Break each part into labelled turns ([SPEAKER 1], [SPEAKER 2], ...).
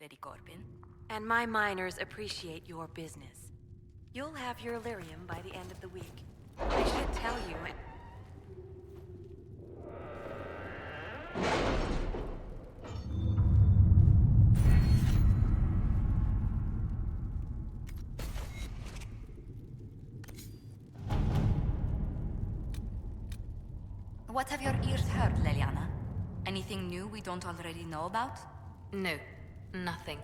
[SPEAKER 1] Lady Corbin.
[SPEAKER 2] And my miners appreciate your business. You'll have your Illyrium by the end of the week. I should tell you it.
[SPEAKER 1] What have your ears heard, Leliana? Anything new we don't already know about?
[SPEAKER 2] No, nothing.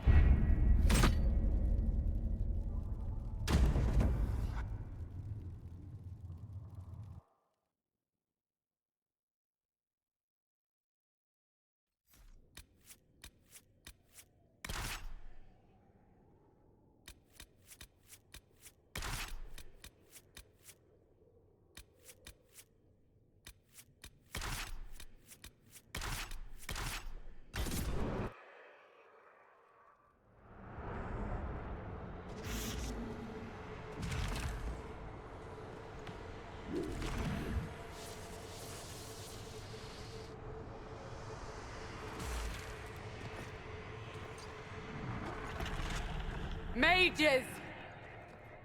[SPEAKER 3] Mages!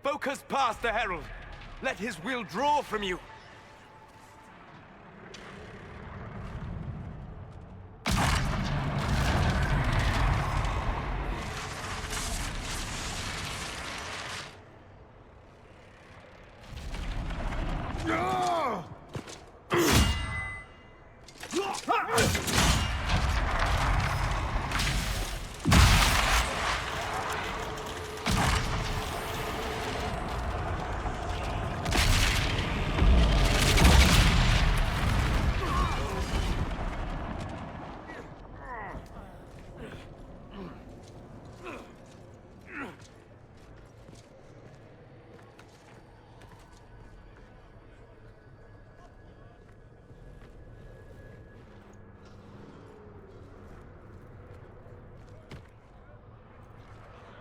[SPEAKER 4] Focus past the Herald. Let his will draw from you.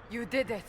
[SPEAKER 3] You did it.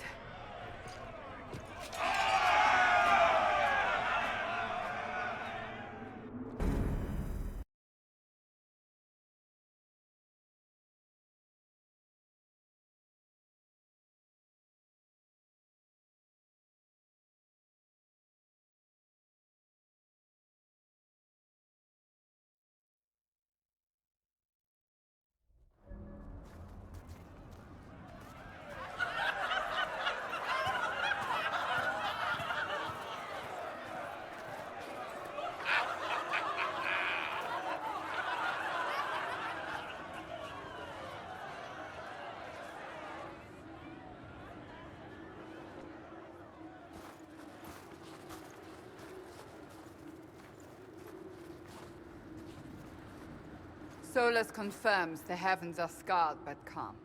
[SPEAKER 3] Solus confirms the heavens are scarred but calm.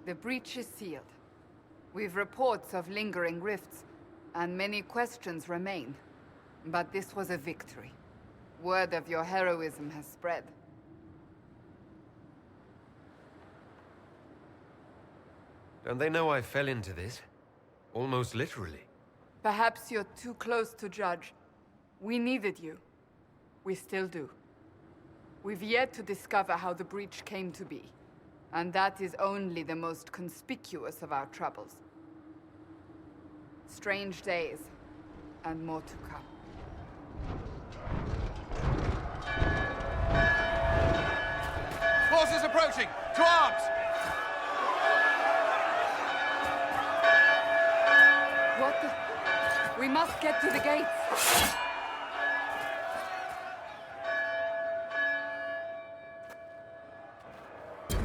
[SPEAKER 3] The breach is sealed. We've reports of lingering rifts, and many questions remain. But this was a victory. Word of your heroism has spread.
[SPEAKER 4] Don't they know I fell into this? Almost literally.
[SPEAKER 3] Perhaps you're too close to judge. We needed you. We still do. We've yet to discover how the breach came to be. And that is only the most conspicuous of our troubles. Strange days, and more to come.
[SPEAKER 4] Forces approaching! To arms!
[SPEAKER 3] What the... We must get to the gates!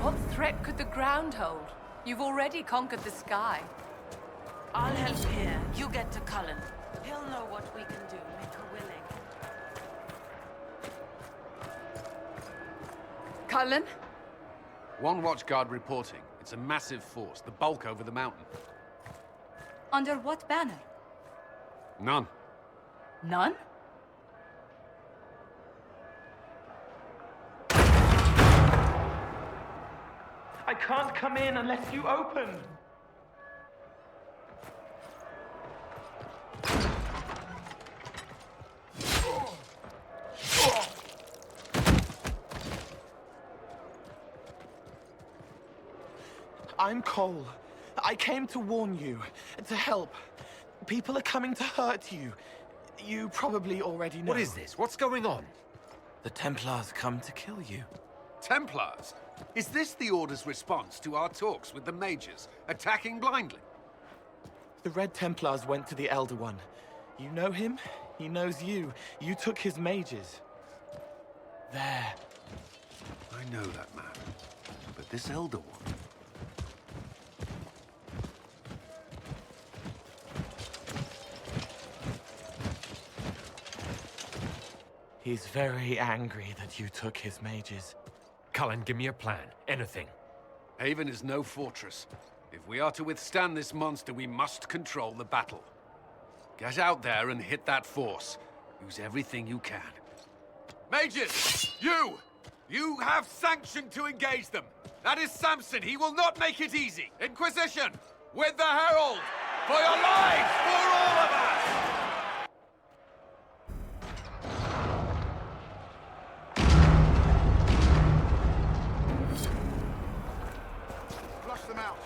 [SPEAKER 5] What threat could the ground hold? You've already conquered the sky.
[SPEAKER 2] I'll help here. You get to Cullen. He'll know what we can do. Make her willing.
[SPEAKER 3] Cullen?
[SPEAKER 6] One watchguard reporting. It's a massive force, the bulk over the mountain.
[SPEAKER 5] Under what banner?
[SPEAKER 6] None.
[SPEAKER 5] None?
[SPEAKER 7] I can't come in unless you open. I'm Cole. I came to warn you, to help. People are coming to hurt you. You probably already know.
[SPEAKER 4] What is this? What's going on?
[SPEAKER 7] The Templars come to kill you.
[SPEAKER 6] Templars? Is this the Order's response to our talks with the mages, attacking blindly?
[SPEAKER 7] The Red Templars went to the Elder One. You know him? He knows you. You took his mages. There.
[SPEAKER 6] I know that man. But this Elder One...
[SPEAKER 7] He's very angry that you took his mages.
[SPEAKER 4] Cullen, give me a plan. Anything.
[SPEAKER 6] Haven is no fortress. If we are to withstand this monster, we must control the battle. Get out there and hit that force. Use everything you can. Mages! You! You have sanction to engage them! That is Samson! He will not make it easy! Inquisition! With the Herald! For your lives! For all of us!
[SPEAKER 8] Flush them out.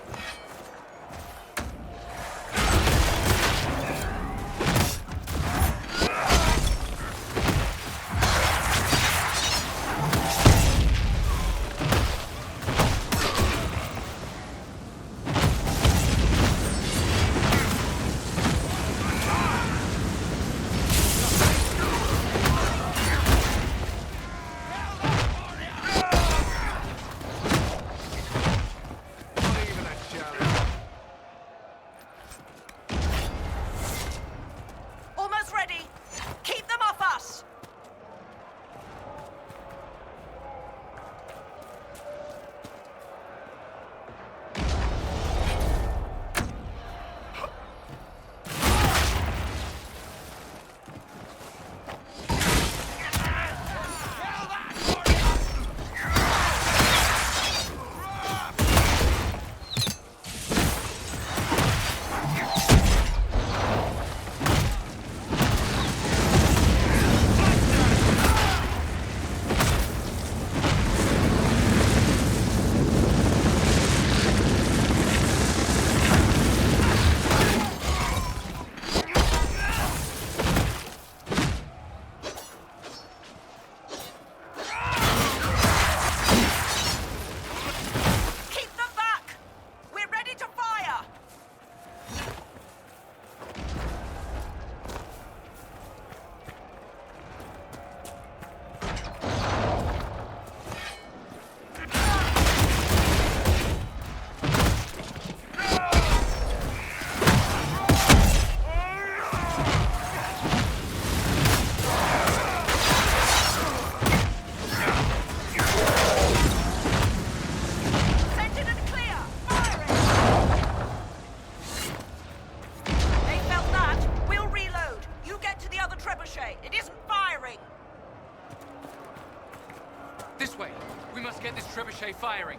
[SPEAKER 2] Almost ready. Keep them off us. Keep them back. We're ready to fire. Send and clear. Firing. They felt that. We'll reload. You get to the other trebuchet. It isn't firing.
[SPEAKER 9] This way. We must get this trebuchet firing.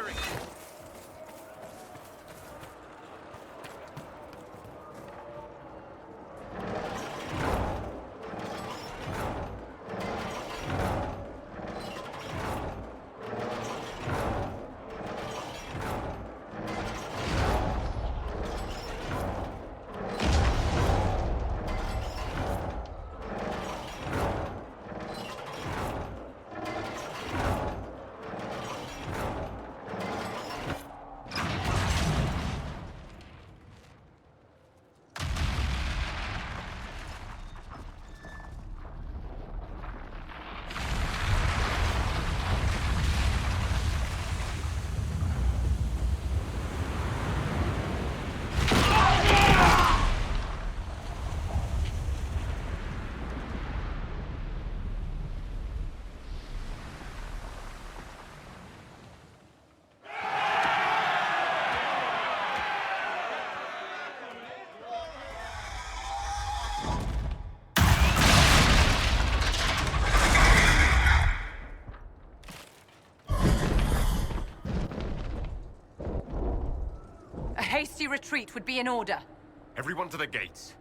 [SPEAKER 9] firing!
[SPEAKER 5] A hasty retreat would be in order.
[SPEAKER 4] Everyone to the gates.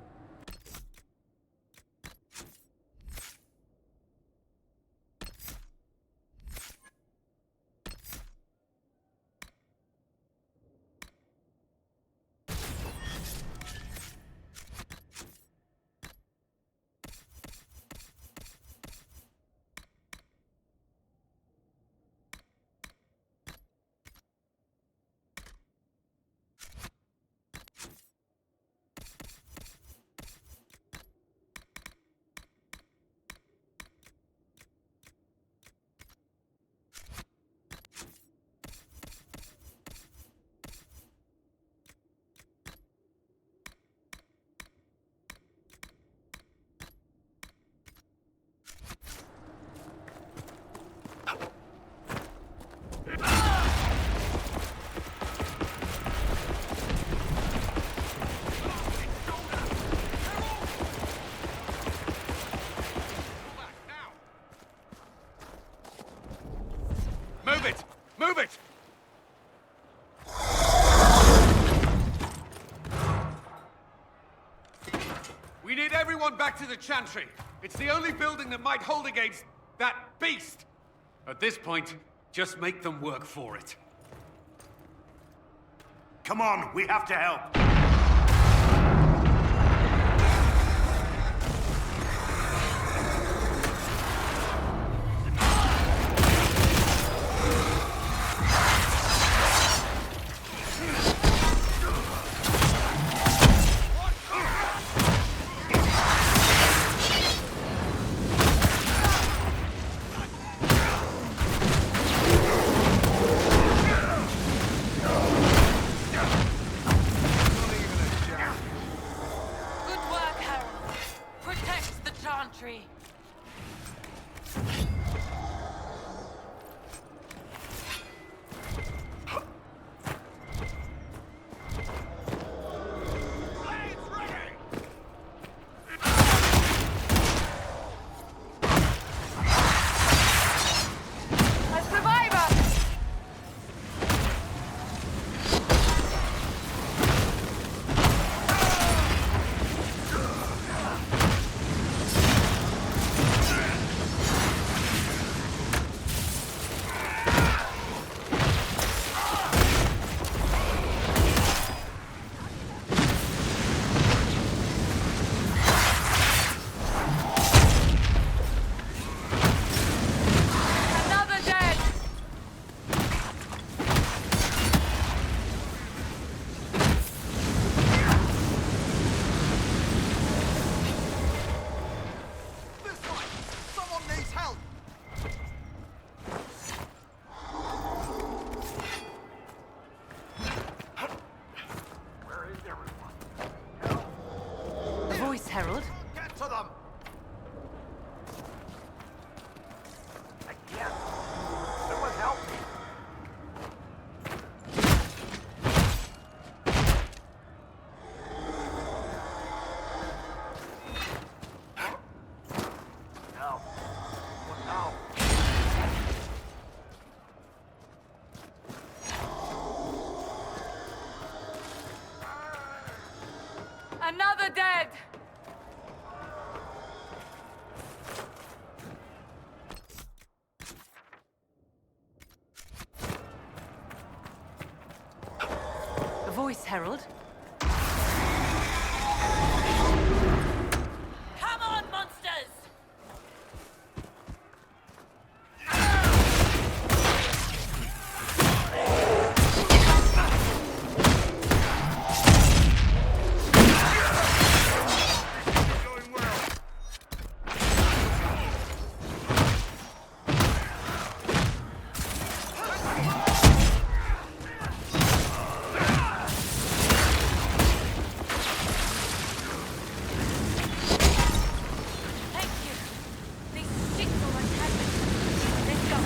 [SPEAKER 6] Move it! Move it! We need everyone back to the Chantry. It's the only building that might hold against that beast. At this point, just make them work for it.
[SPEAKER 8] Come on, we have to help.
[SPEAKER 5] Another dead!
[SPEAKER 2] A voice, Herald. Come on, monsters!
[SPEAKER 8] Going well.
[SPEAKER 2] Thank you. These shits are attacking. Let's go.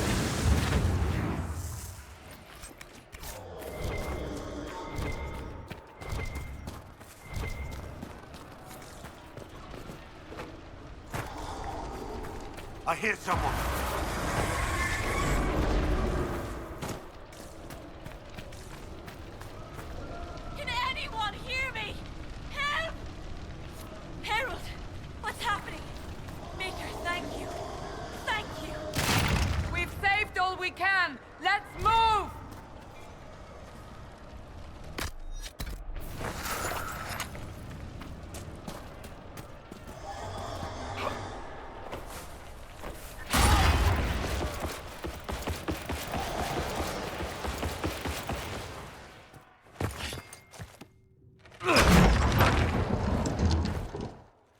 [SPEAKER 8] I hear someone.
[SPEAKER 2] Can anyone hear me? Help! Harold, what's happening? Maker, thank you. Thank you.
[SPEAKER 5] We've saved all we can! Let's move!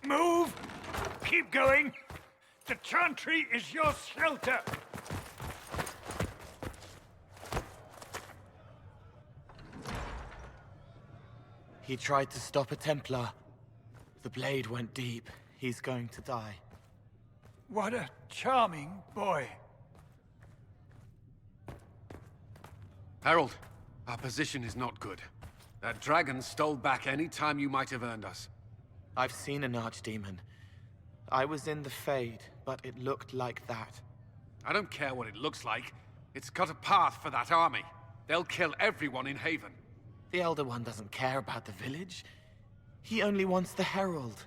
[SPEAKER 8] Move! Keep going! The chantry is your shelter!
[SPEAKER 7] He tried to stop a Templar. The blade went deep. He's going to die.
[SPEAKER 8] What a charming boy.
[SPEAKER 6] Harold, our position is not good. That dragon stole back any time you might have earned us.
[SPEAKER 7] I've seen an archdemon. I was in the Fade, but it looked like that.
[SPEAKER 6] I don't care what it looks like. It's got a path for that army. They'll kill everyone in Haven.
[SPEAKER 7] The Elder One doesn't care about the village. He only wants the Herald.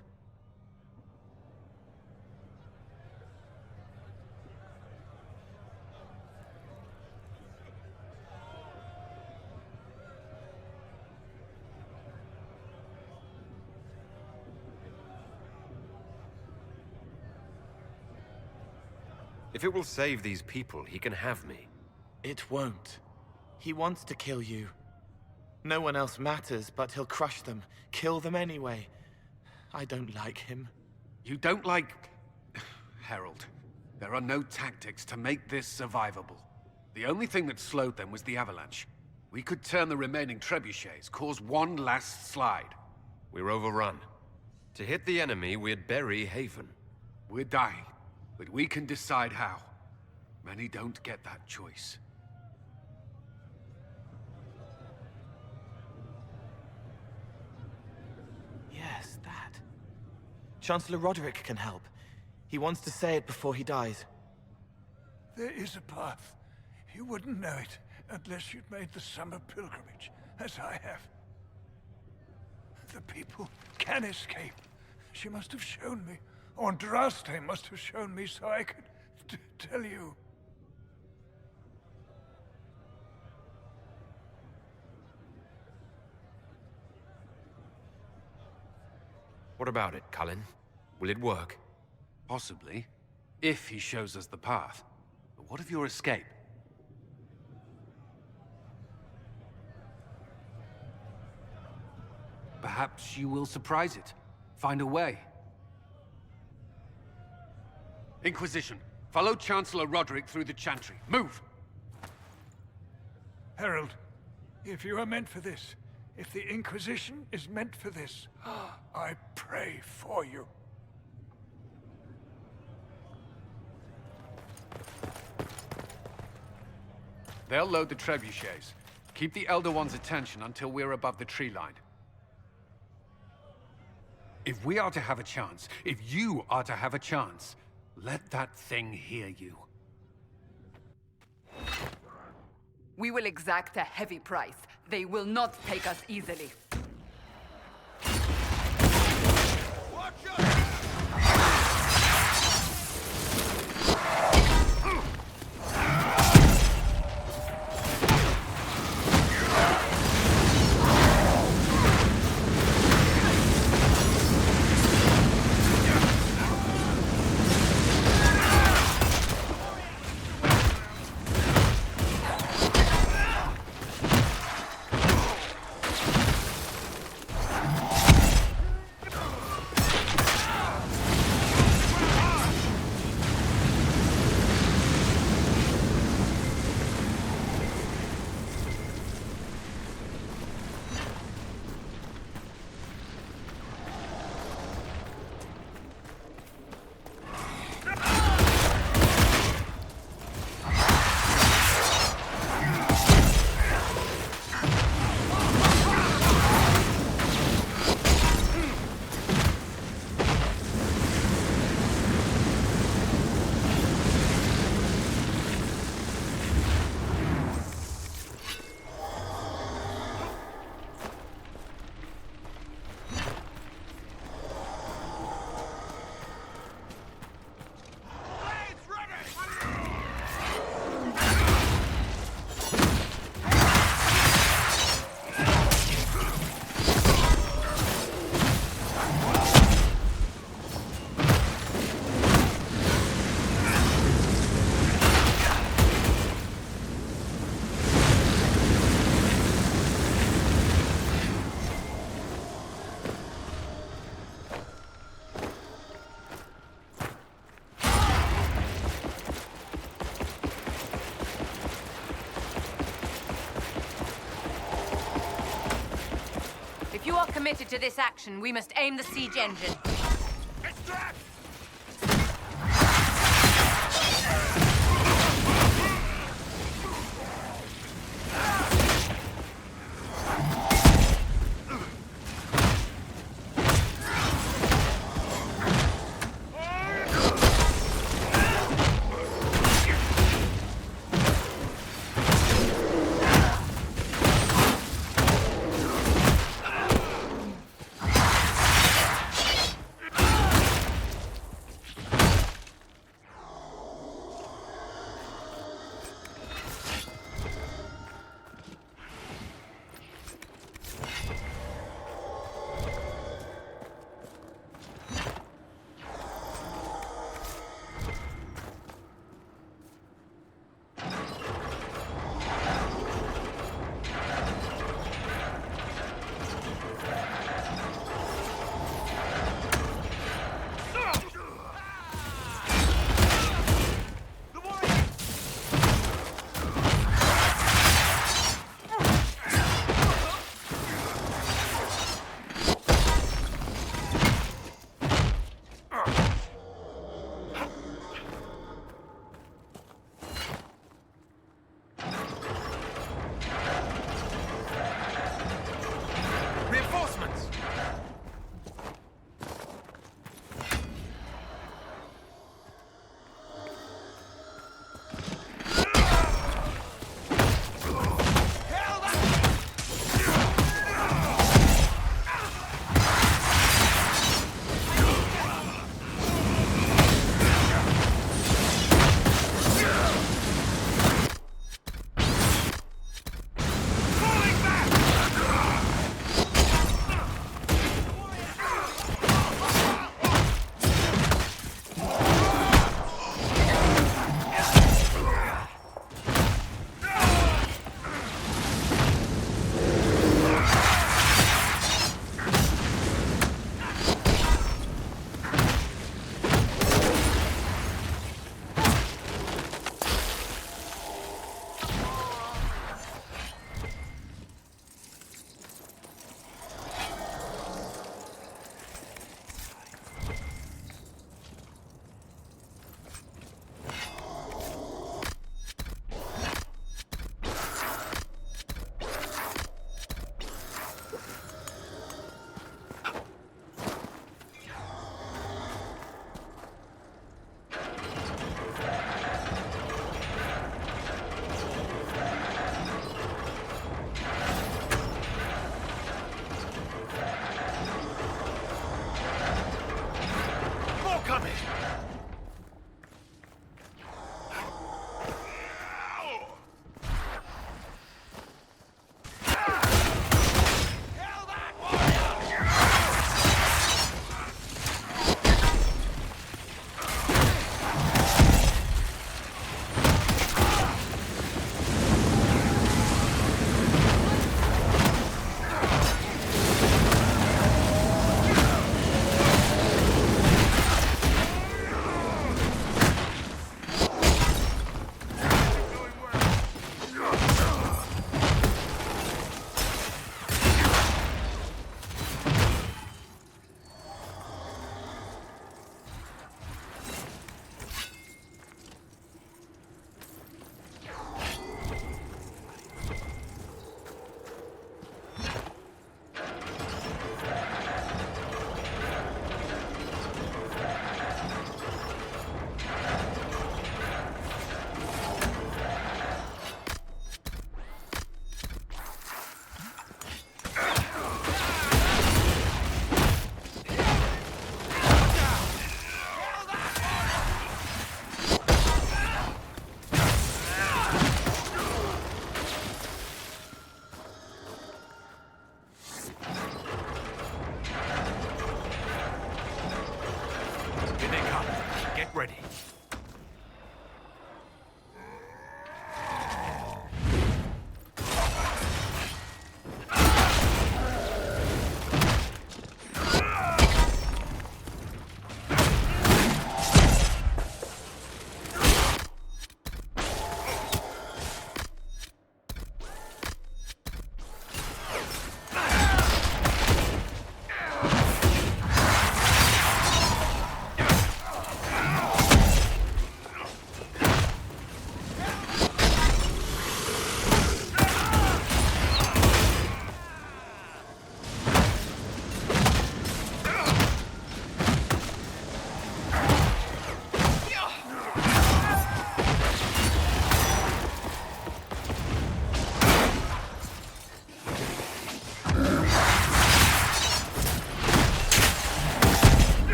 [SPEAKER 4] If it will save these people, he can have me.
[SPEAKER 7] It won't. He wants to kill you. No one else matters, but he'll crush them, kill them anyway. I don't like him.
[SPEAKER 6] You don't like... Harold, there are no tactics to make this survivable. The only thing that slowed them was the avalanche. We could turn the remaining trebuchets, cause one last slide.
[SPEAKER 4] We're overrun. To hit the enemy, we'd bury Haven.
[SPEAKER 6] We're dying, but we can decide how. Many don't get that choice.
[SPEAKER 7] Yes, that. Chancellor Roderick can help. He wants to say it before he dies.
[SPEAKER 8] There is a path. You wouldn't know it unless you'd made the summer pilgrimage, as I have. The people can escape. She must have shown me. Or Andraste must have shown me so I could tell you.
[SPEAKER 4] What about it, Cullen? Will it work?
[SPEAKER 6] Possibly, if he shows us the path. But what of your escape? Perhaps you will surprise it. Find a way. Inquisition, follow Chancellor Roderick through the Chantry. Move!
[SPEAKER 8] Herald, if you are meant for this, if the Inquisition is meant for this, I pray for you.
[SPEAKER 6] They'll load the trebuchets. Keep the Elder One's attention until we're above the tree line. If we are to have a chance, if you are to have a chance, let that thing hear you.
[SPEAKER 3] We will exact a heavy price. They will not take us easily.
[SPEAKER 5] If you are committed to this action, we must aim the siege engine.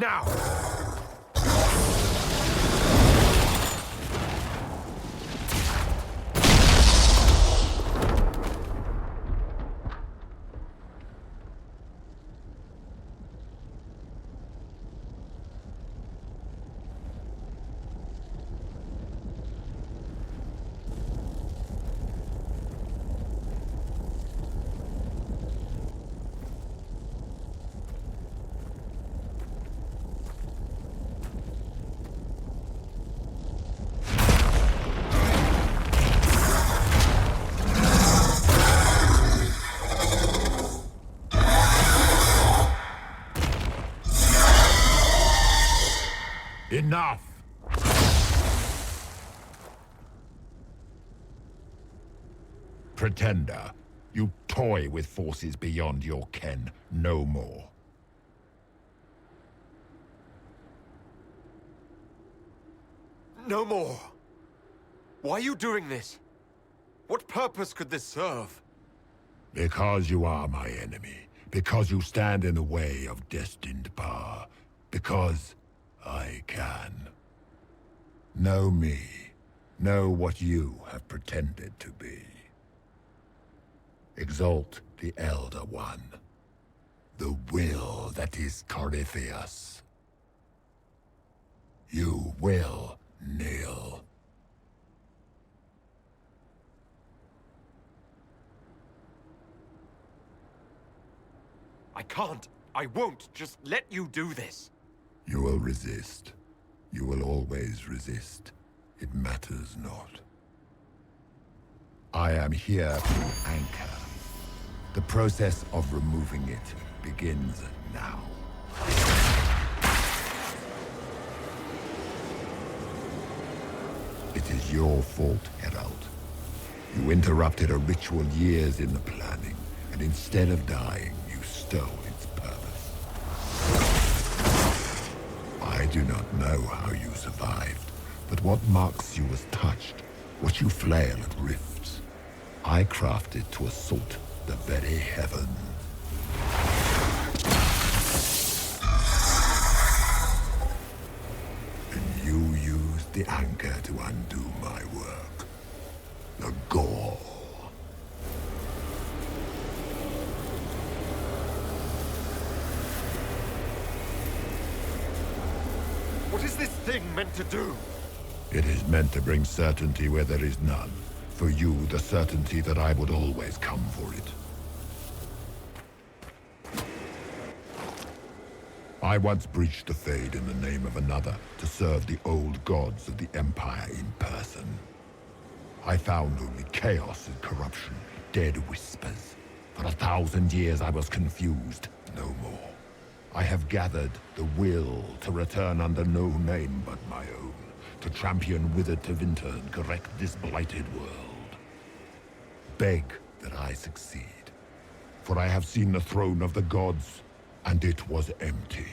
[SPEAKER 4] Now!
[SPEAKER 10] Enough! Pretender, you toy with forces beyond your ken no more.
[SPEAKER 4] No more! Why are you doing this? What purpose could this serve?
[SPEAKER 10] Because you are my enemy. Because you stand in the way of destined power. Because I can. Know me. Know what you have pretended to be. Exalt the Elder One. The will that is Corypheus. You will kneel.
[SPEAKER 4] I can't. I won't just let you do this.
[SPEAKER 10] You will resist. You will always resist. It matters not. I am here to anchor. The process of removing it begins now. It is your fault, Herald. You interrupted a ritual years in the planning, and instead of dying, you stole its purpose. I do not know how you survived, but what marks you as touched, what you flail at rifts, I crafted to assault the very heavens. And you used the anchor to undo my work. The gore.
[SPEAKER 4] What is this thing meant to do?
[SPEAKER 10] It is meant to bring certainty where there is none. For you, the certainty that I would always come for it. I once breached the Fade in the name of another to serve the old gods of the Empire in person. I found only chaos and corruption, dead whispers. For 1,000 years I was confused, no more. I have gathered the will to return under no name but my own, to champion Wither to Winter and correct this blighted world. Beg that I succeed, for I have seen the throne of the gods, and it was empty.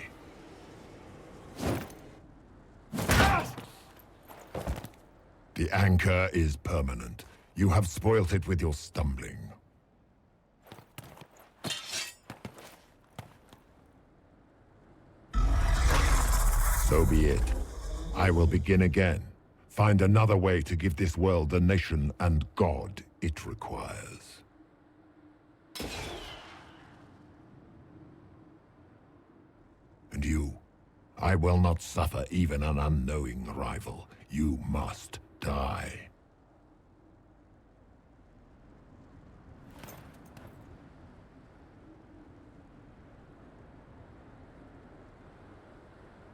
[SPEAKER 10] The anchor is permanent. You have spoilt it with your stumbling. So be it. I will begin again. Find another way to give this world the nation and God it requires. And you, I will not suffer even an unknowing rival. You must die.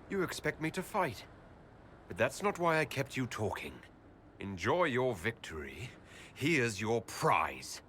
[SPEAKER 4] You expect me to fight. But that's not why I kept you talking. Enjoy your victory. Here's your prize.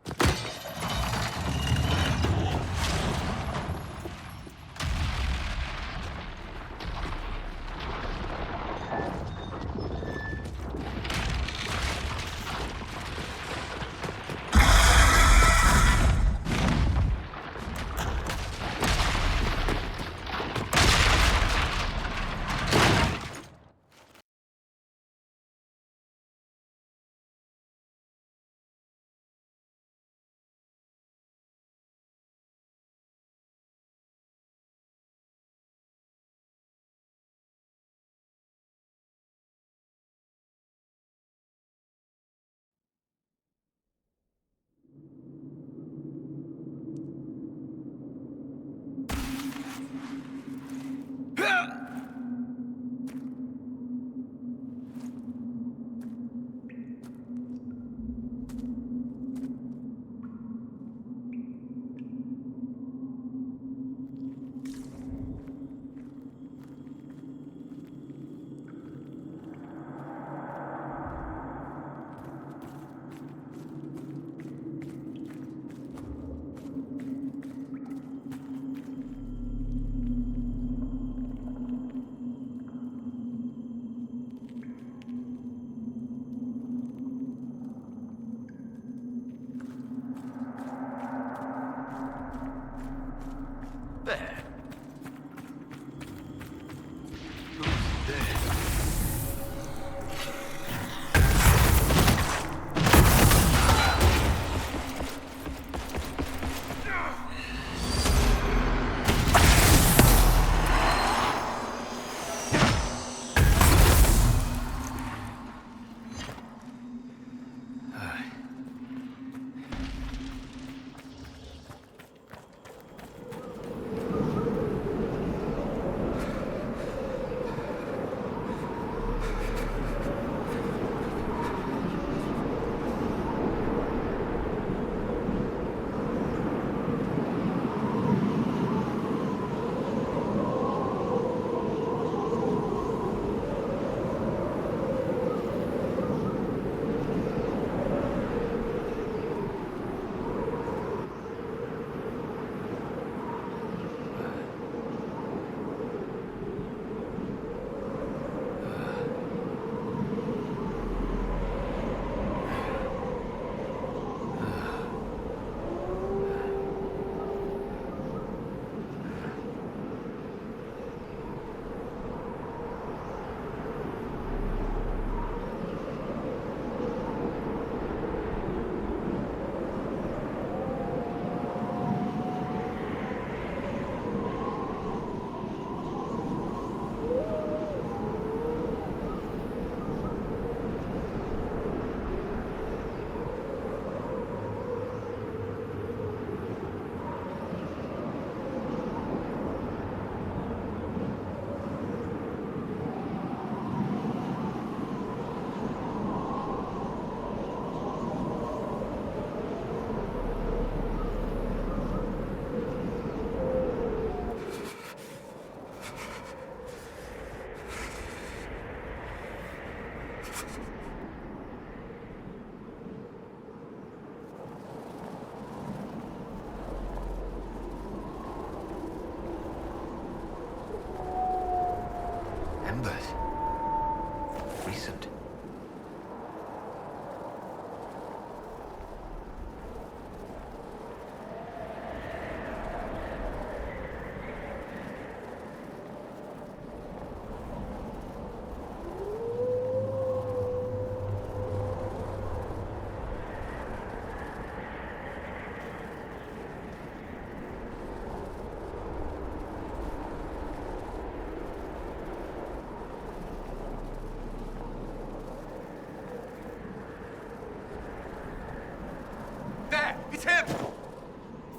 [SPEAKER 6] It's him!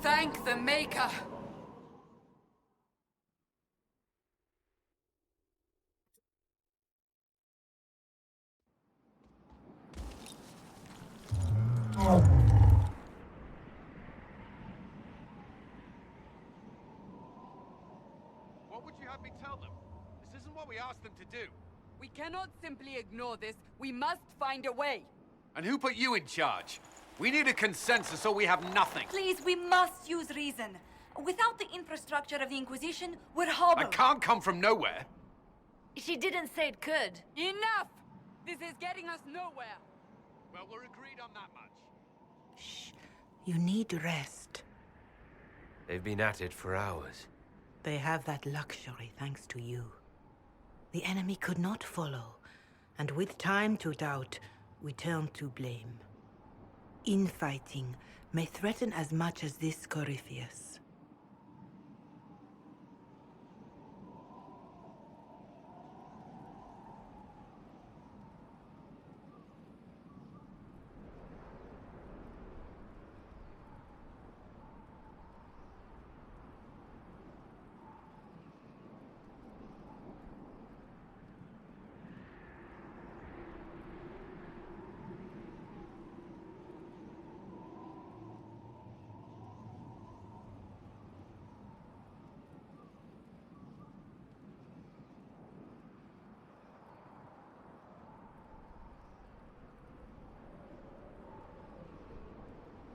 [SPEAKER 3] Thank the Maker!
[SPEAKER 6] What would you have me tell them? This isn't what we asked them to do.
[SPEAKER 3] We cannot simply ignore this. We must find a way.
[SPEAKER 6] And who put you in charge? We need a consensus or we have nothing.
[SPEAKER 1] Please, we must use reason. Without the infrastructure of the Inquisition, we're
[SPEAKER 6] I
[SPEAKER 1] hobbled.
[SPEAKER 6] can't come from nowhere.
[SPEAKER 2] She didn't say it could.
[SPEAKER 3] Enough! This is getting us nowhere.
[SPEAKER 6] Well, we're agreed on that much.
[SPEAKER 11] Shh. You need rest.
[SPEAKER 4] They've been at it for hours.
[SPEAKER 11] They have that luxury thanks to you. The enemy could not follow, and with time to doubt, we turn to blame. Infighting may threaten as much as this Corypheus.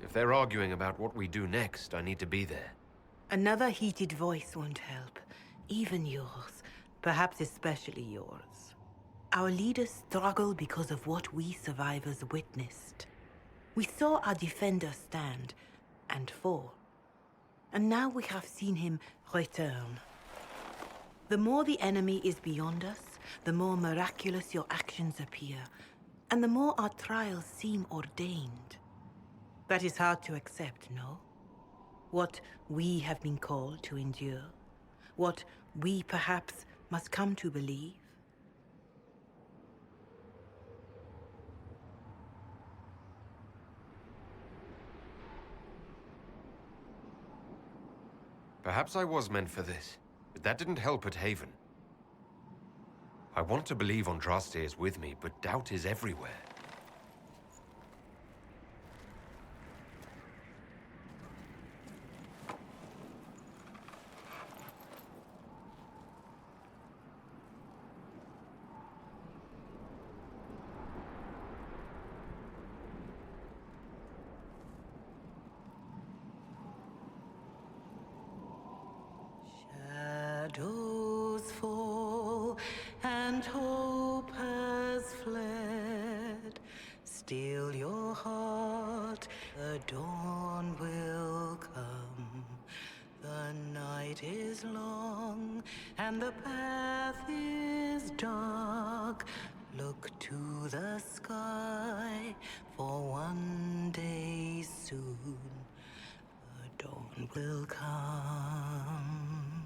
[SPEAKER 4] If they're arguing about what we do next, I need to be there.
[SPEAKER 11] Another heated voice won't help. Even yours. Perhaps especially yours. Our leaders struggle because of what we survivors witnessed. We saw our defender stand and fall. And now we have seen him return. The more the enemy is beyond us, the more miraculous your actions appear, and the more our trials seem ordained. That is hard to accept, no? What we have been called to endure, what we perhaps must come to believe.
[SPEAKER 4] Perhaps I was meant for this, but that didn't help at Haven. I want to believe Andraste is with me, but doubt is everywhere.
[SPEAKER 11] Shadows fall and hope has fled. Still your heart, the dawn will come. The night is long and the path is dark. Look to the sky, for one day soon the dawn will come.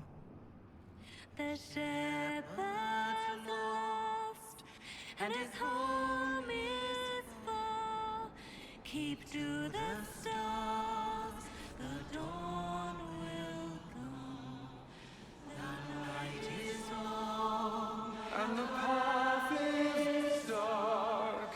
[SPEAKER 2] The shepherd's lost, and his home is far. Keep to the stars, the dawn will come. The night is long,
[SPEAKER 6] And the path is dark.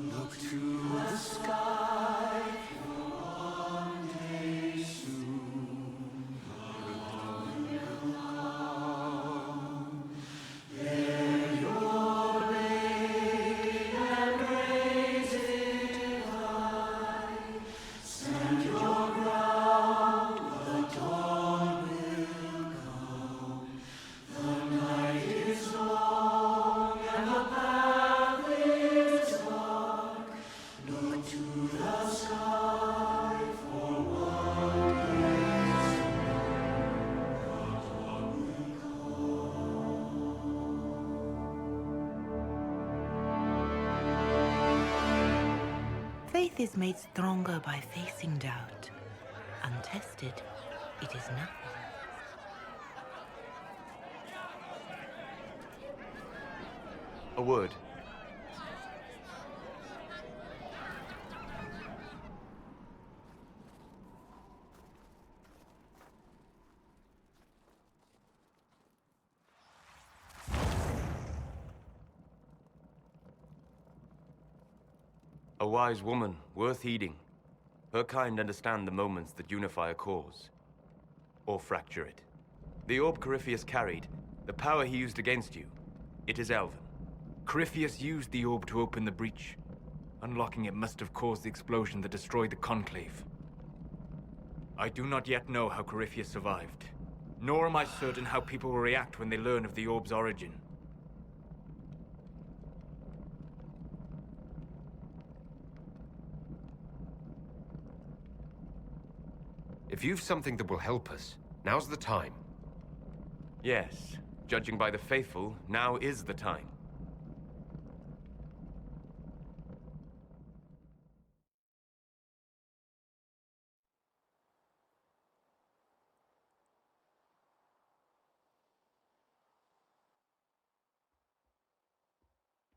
[SPEAKER 6] Look to the sky. One day soon, the dawn will come. Bear your blade and raise it high. Stand your ground, the dawn will come. The night is long and the path is dark. Look to the sky for what is
[SPEAKER 11] Faith is made stronger by facing doubt. Untested, it is nothing.
[SPEAKER 9] A word.
[SPEAKER 12] A wise woman, worth heeding. Her kind understand the moments that unify a cause. Or fracture it. The orb Corypheus carried, the power he used against you, it is Elven.
[SPEAKER 9] Corypheus used the orb to open the breach. Unlocking it must have caused the explosion that destroyed the Conclave. I do not yet know how Corypheus survived, nor am I certain how people will react when they learn of the orb's origin.
[SPEAKER 4] If you've something that will help us, now's the time.
[SPEAKER 12] Yes, judging by the faithful, now is the time.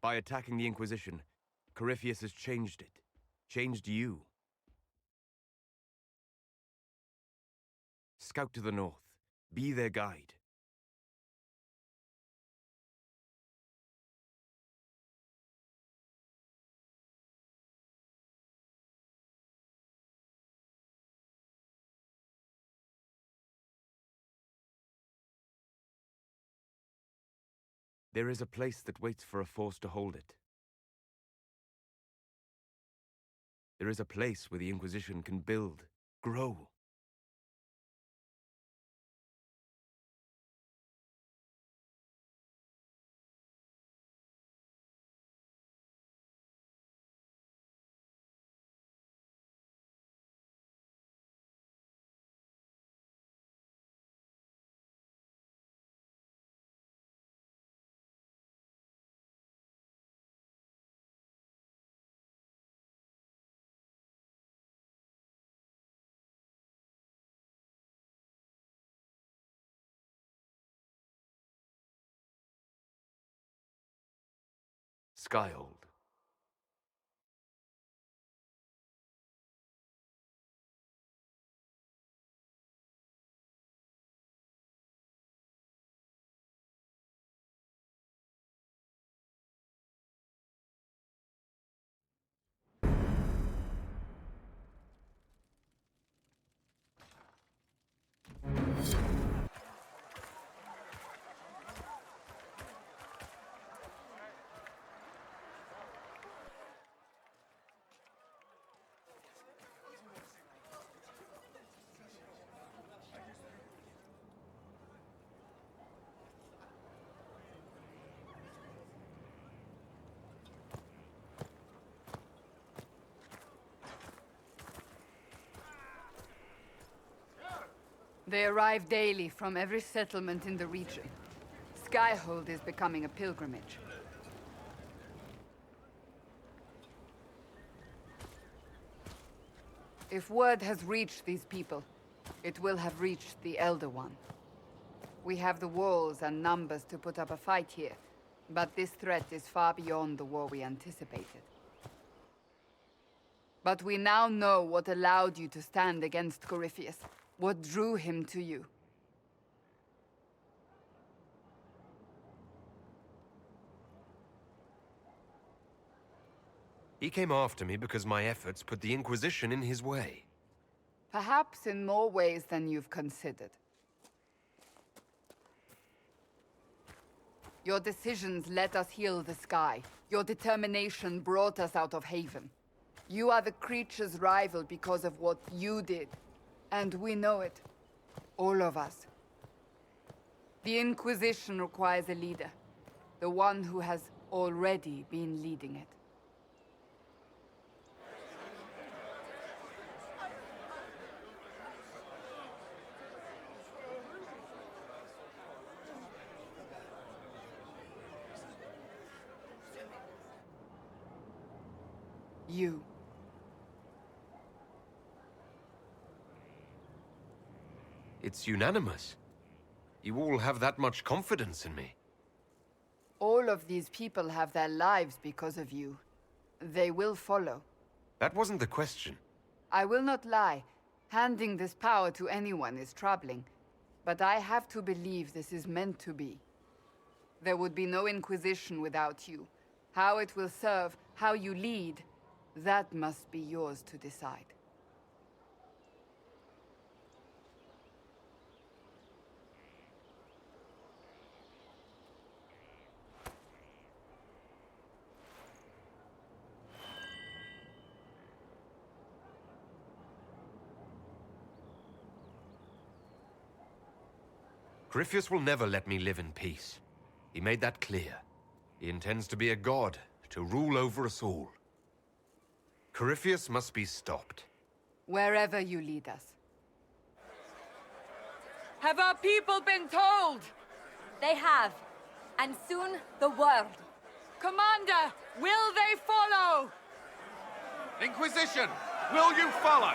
[SPEAKER 12] By attacking the Inquisition, Corypheus has changed it. Changed you. Scout to the north. Be their guide. There is a place that waits for a force to hold it. There is a place where the Inquisition can build, grow. Skyhold.
[SPEAKER 3] They arrive daily from every settlement in the region. Skyhold is becoming a pilgrimage. If word has reached these people, it will have reached the Elder One. We have the walls and numbers to put up a fight here, but this threat is far beyond the war we anticipated. But we now know what allowed you to stand against Corypheus. What drew him to you?
[SPEAKER 4] He came after me because my efforts put the Inquisition in his way.
[SPEAKER 3] Perhaps in more ways than you've considered. Your decisions let us heal the sky. Your determination brought us out of Haven. You are the creature's rival because of what you did. And we know it. All of us. The Inquisition requires a leader. The one who has already been leading it. You.
[SPEAKER 4] It's unanimous. You all have that much confidence in me.
[SPEAKER 3] All of these people have their lives because of you. They will follow.
[SPEAKER 4] That wasn't the question.
[SPEAKER 3] I will not lie. Handing this power to anyone is troubling. But I have to believe this is meant to be. There would be no Inquisition without you. How it will serve, how you lead, That must be yours to decide.
[SPEAKER 4] Corypheus will never let me live in peace. He made that clear. He intends to be a god, to rule over us all. Corypheus must be stopped.
[SPEAKER 3] Wherever you lead us.
[SPEAKER 5] Have our people been told?
[SPEAKER 1] They have. And soon, the world.
[SPEAKER 5] Commander, will they follow?
[SPEAKER 6] Inquisition, will you follow?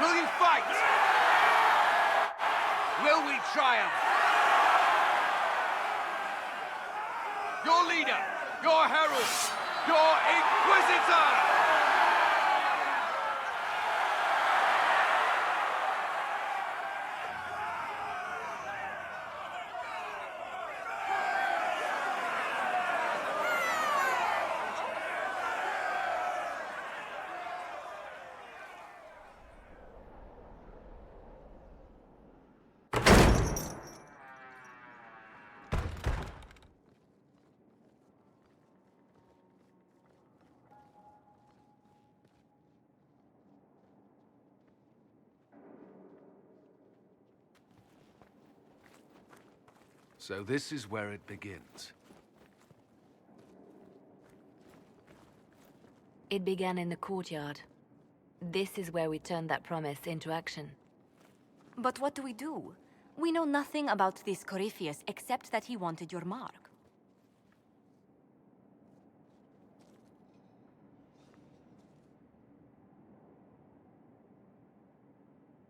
[SPEAKER 6] Will you fight? Will we triumph? Your leader, your herald, your Inquisitor! So this is where it begins.
[SPEAKER 2] It began in the courtyard. This is where we turned that promise into action.
[SPEAKER 1] But what do we do? We know nothing about this Corypheus except that he wanted your mark.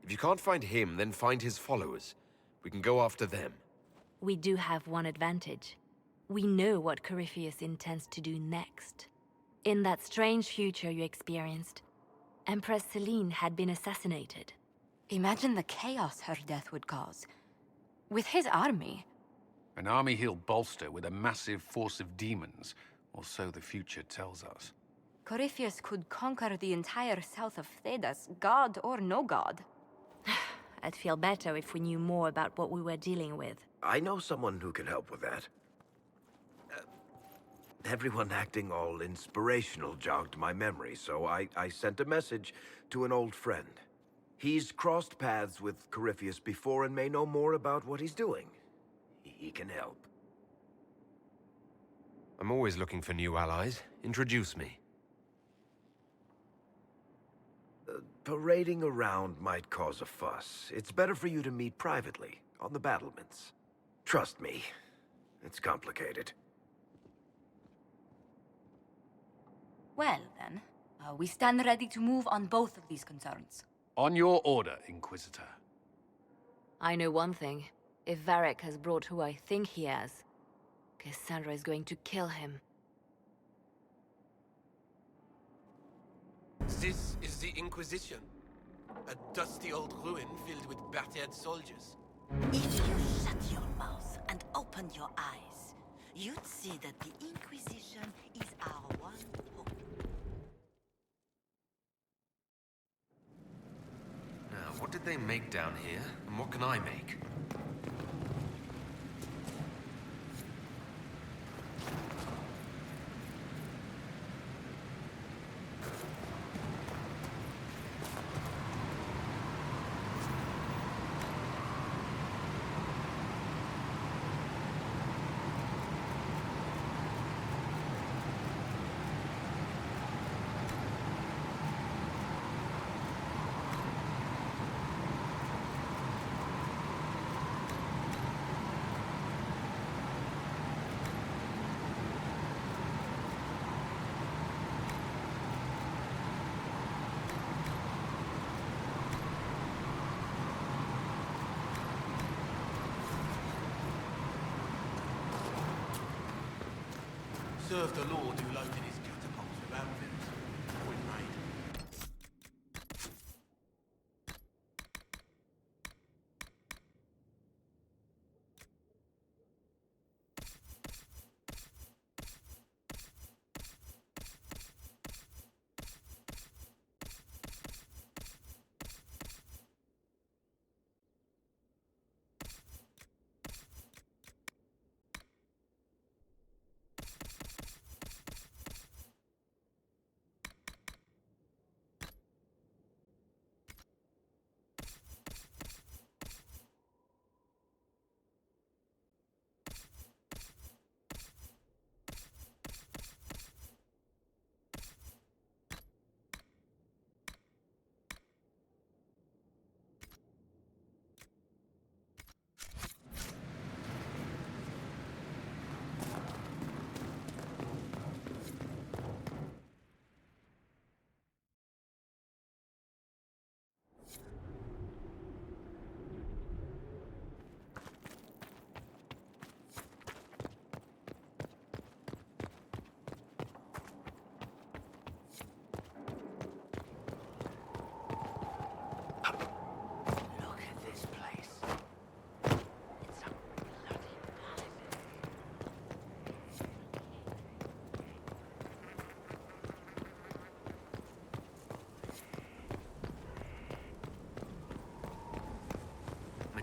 [SPEAKER 4] If you can't find him, then find his followers. We can go after them.
[SPEAKER 2] We do have one advantage. We know what Corypheus intends to do next. In that strange future you experienced, Empress Selene had been assassinated.
[SPEAKER 1] Imagine the chaos her death would cause. With his army.
[SPEAKER 6] An army he'll bolster with a massive force of demons, or so the future tells us.
[SPEAKER 1] Corypheus could conquer the entire south of Thedas, god or no god.
[SPEAKER 2] I'd feel better if we knew more about what we were dealing with.
[SPEAKER 13] I know someone who can help with that. Everyone acting all inspirational jogged my memory, so I sent a message to an old friend. He's crossed paths with Corypheus before and may know more about what he's doing. He can help.
[SPEAKER 4] I'm always looking for new allies. Introduce me.
[SPEAKER 13] Parading around might cause a fuss. It's better for you to meet privately, on the battlements. Trust me, it's complicated.
[SPEAKER 1] Well, then, we stand ready to move on both of these concerns.
[SPEAKER 6] On your order, Inquisitor.
[SPEAKER 2] I know one thing. If Varric has brought who I think he has, Cassandra is going to kill him.
[SPEAKER 14] This is the Inquisition. A dusty old ruin filled with battered soldiers.
[SPEAKER 11] If you shut your mouth and open your eyes, you'd see that the Inquisition is our one hope.
[SPEAKER 4] Now, what did they make down here, and what can I make?
[SPEAKER 14] Serve the Lord who loaded his catapults with outfits. Point made.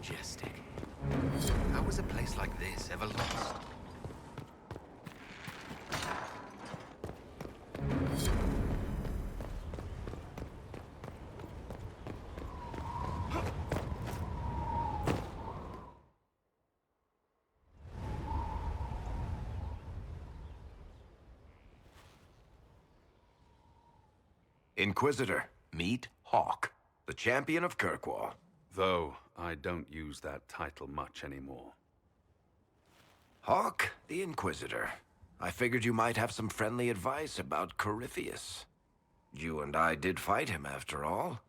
[SPEAKER 4] majestic. How was a place like this ever lost?
[SPEAKER 13] Inquisitor, meet Hawk, the champion of Kirkwall.
[SPEAKER 6] Though I don't use that title much anymore.
[SPEAKER 13] Hawk, the Inquisitor. I figured you might have some friendly advice about Corypheus. You and I did fight him, after all.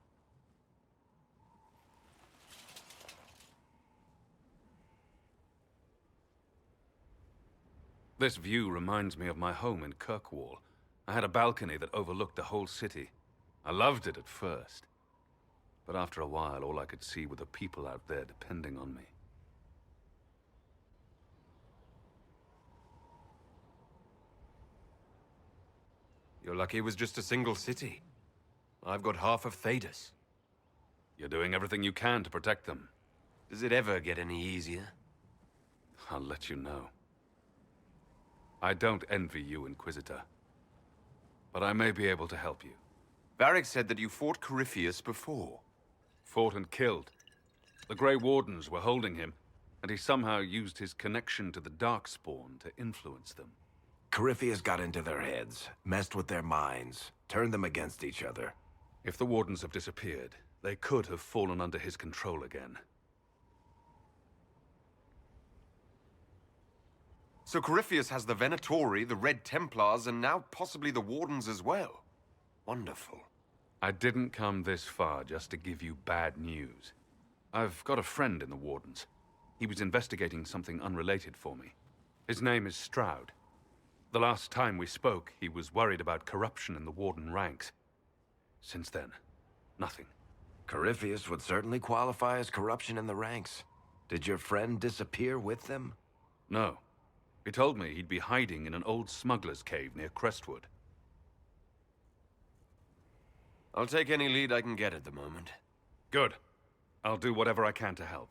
[SPEAKER 6] This view reminds me of my home in Kirkwall. I had a balcony that overlooked the whole city. I loved it at first. But after a while, all I could see were the people out there depending on me.
[SPEAKER 4] You're lucky it was just a single city. I've got half of Thedas.
[SPEAKER 6] You're doing everything you can to protect them.
[SPEAKER 4] Does it ever get any easier?
[SPEAKER 6] I'll let you know. I don't envy you, Inquisitor. But I may be able to help you.
[SPEAKER 4] Varric said that you fought Corypheus before.
[SPEAKER 6] Fought and killed. The Grey Wardens were holding him, and he somehow used his connection to the Darkspawn to influence them.
[SPEAKER 13] Corypheus got into their heads, messed with their minds, turned them against each other.
[SPEAKER 6] If the Wardens have disappeared, they could have fallen under his control again.
[SPEAKER 4] So Corypheus has the Venatori, the Red Templars, and now possibly the Wardens as well. Wonderful.
[SPEAKER 6] I didn't come this far just to give you bad news. I've got a friend in the Wardens. He was investigating something unrelated for me. His name is Stroud. The last time we spoke, he was worried about corruption in the Warden ranks. Since then, nothing.
[SPEAKER 13] Corypheus would certainly qualify as corruption in the ranks. Did your friend disappear with them?
[SPEAKER 6] No. He told me he'd be hiding in an old smuggler's cave near Crestwood.
[SPEAKER 4] I'll take any lead I can get at the moment.
[SPEAKER 6] Good. I'll do whatever I can to help.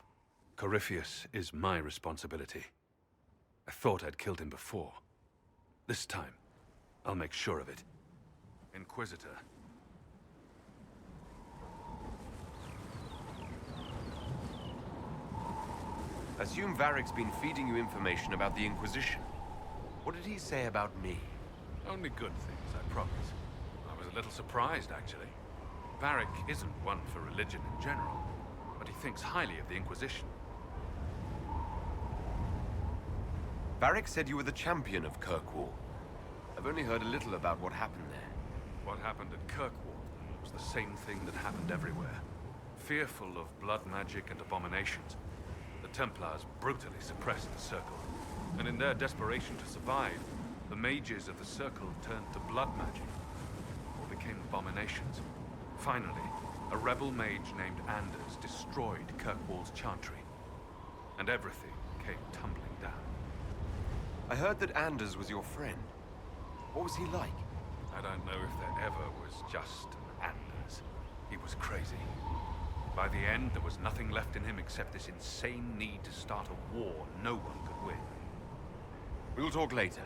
[SPEAKER 6] Corypheus is my responsibility. I thought I'd killed him before. This time, I'll make sure of it. Inquisitor.
[SPEAKER 4] Assume Varric's been feeding you information about the Inquisition. What did he say about me?
[SPEAKER 6] Only good things, I promise. I was a little surprised, actually. Varric isn't one for religion in general, but he thinks highly of the Inquisition.
[SPEAKER 4] Varric said you were the champion of Kirkwall. I've only heard a little about what happened there.
[SPEAKER 6] What happened at Kirkwall was the same thing that happened everywhere. Fearful of blood magic and abominations, the Templars brutally suppressed the Circle. And in their desperation to survive, the mages of the Circle turned to blood magic, or became abominations. Finally, a rebel mage named Anders destroyed Kirkwall's chantry, and everything came tumbling down.
[SPEAKER 4] I heard that Anders was your friend. What was he like?
[SPEAKER 6] I don't know if there ever was just an Anders. He was crazy. By the end, there was nothing left in him except this insane need to start a war no one could win.
[SPEAKER 4] We'll talk later.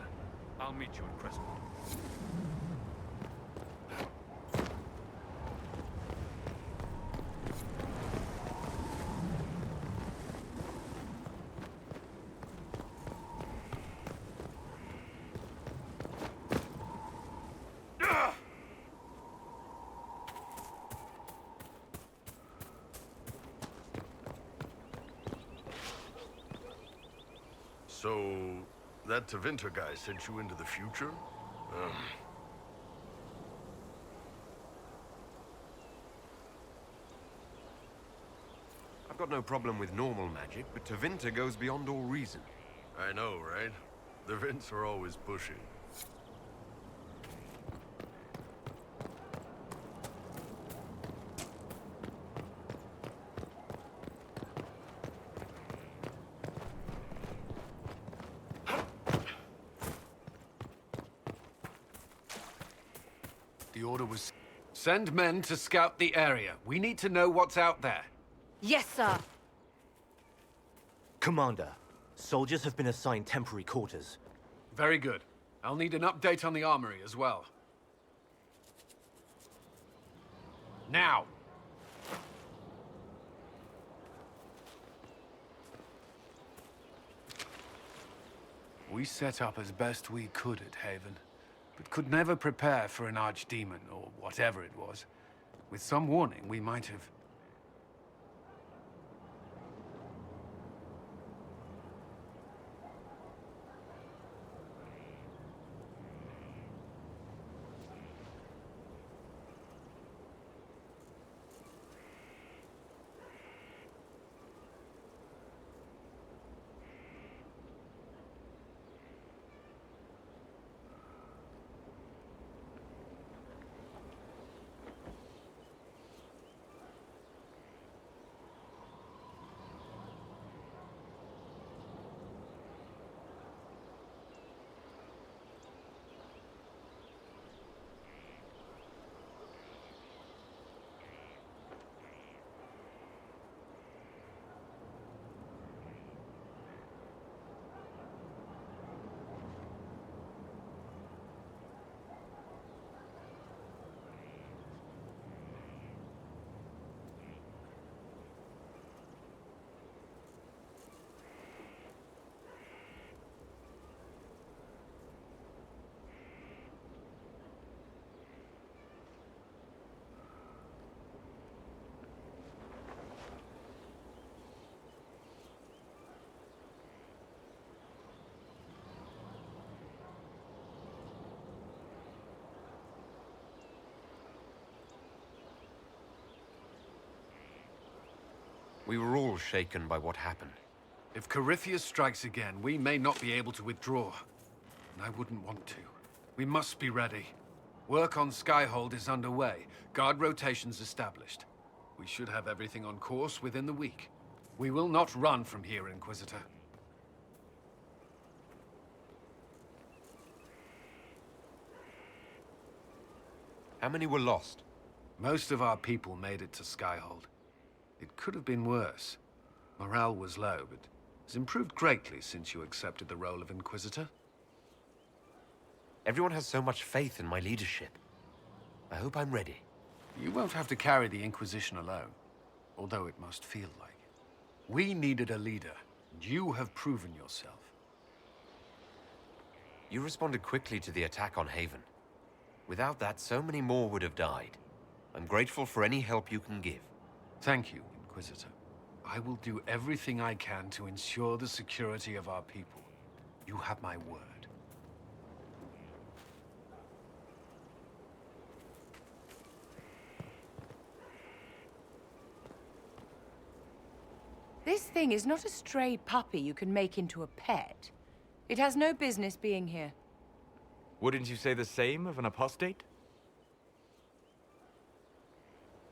[SPEAKER 6] I'll meet you at Crestwood.
[SPEAKER 15] So, that Tevinter guy sent you into the future?
[SPEAKER 4] I've got no problem with normal magic, but Tevinter goes beyond all reason.
[SPEAKER 15] I know, right? The Vints are always pushing.
[SPEAKER 6] The order was... Send men to scout the area. We need to know what's out there.
[SPEAKER 1] Yes, sir.
[SPEAKER 16] Commander, soldiers have been assigned temporary quarters.
[SPEAKER 6] Very good. I'll need an update on the armory as well. Now! We set up as best we could at Haven, but could never prepare for an archdemon, or whatever it was. With some warning, we might have...
[SPEAKER 4] We were all shaken by what happened.
[SPEAKER 6] If Corypheus strikes again, we may not be able to withdraw. And I wouldn't want to. We must be ready. Work on Skyhold is underway. Guard rotations established. We should have everything on course within the week. We will not run from here, Inquisitor.
[SPEAKER 4] How many were lost?
[SPEAKER 6] Most of our people made it to Skyhold. It could have been worse. Morale was low, but has improved greatly since you accepted the role of Inquisitor.
[SPEAKER 4] Everyone has so much faith in my leadership. I hope I'm ready.
[SPEAKER 6] You won't have to carry the Inquisition alone, although it must feel like it. We needed a leader, and you have proven yourself.
[SPEAKER 4] You responded quickly to the attack on Haven. Without that, so many more would have died. I'm grateful for any help you can give.
[SPEAKER 6] Thank you, Inquisitor. I will do everything I can to ensure the security of our people. You have my word.
[SPEAKER 5] This thing is not a stray puppy you can make into a pet. It has no business being here.
[SPEAKER 9] Wouldn't you say the same of an apostate?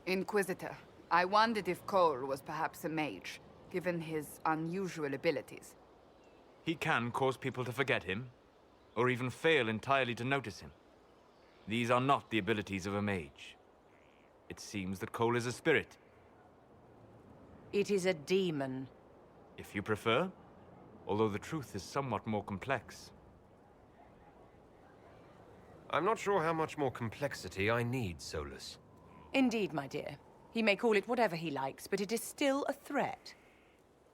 [SPEAKER 3] Inquisitor, I wondered if Cole was perhaps a mage, given his unusual abilities.
[SPEAKER 9] He can cause people to forget him, or even fail entirely to notice him. These are not the abilities of a mage. It seems that Cole is a spirit.
[SPEAKER 5] It is a demon.
[SPEAKER 9] If you prefer, although the truth is somewhat more complex.
[SPEAKER 4] I'm not sure how much more complexity I need, Solus.
[SPEAKER 5] Indeed, my dear. He may call it whatever he likes, but it is still a threat.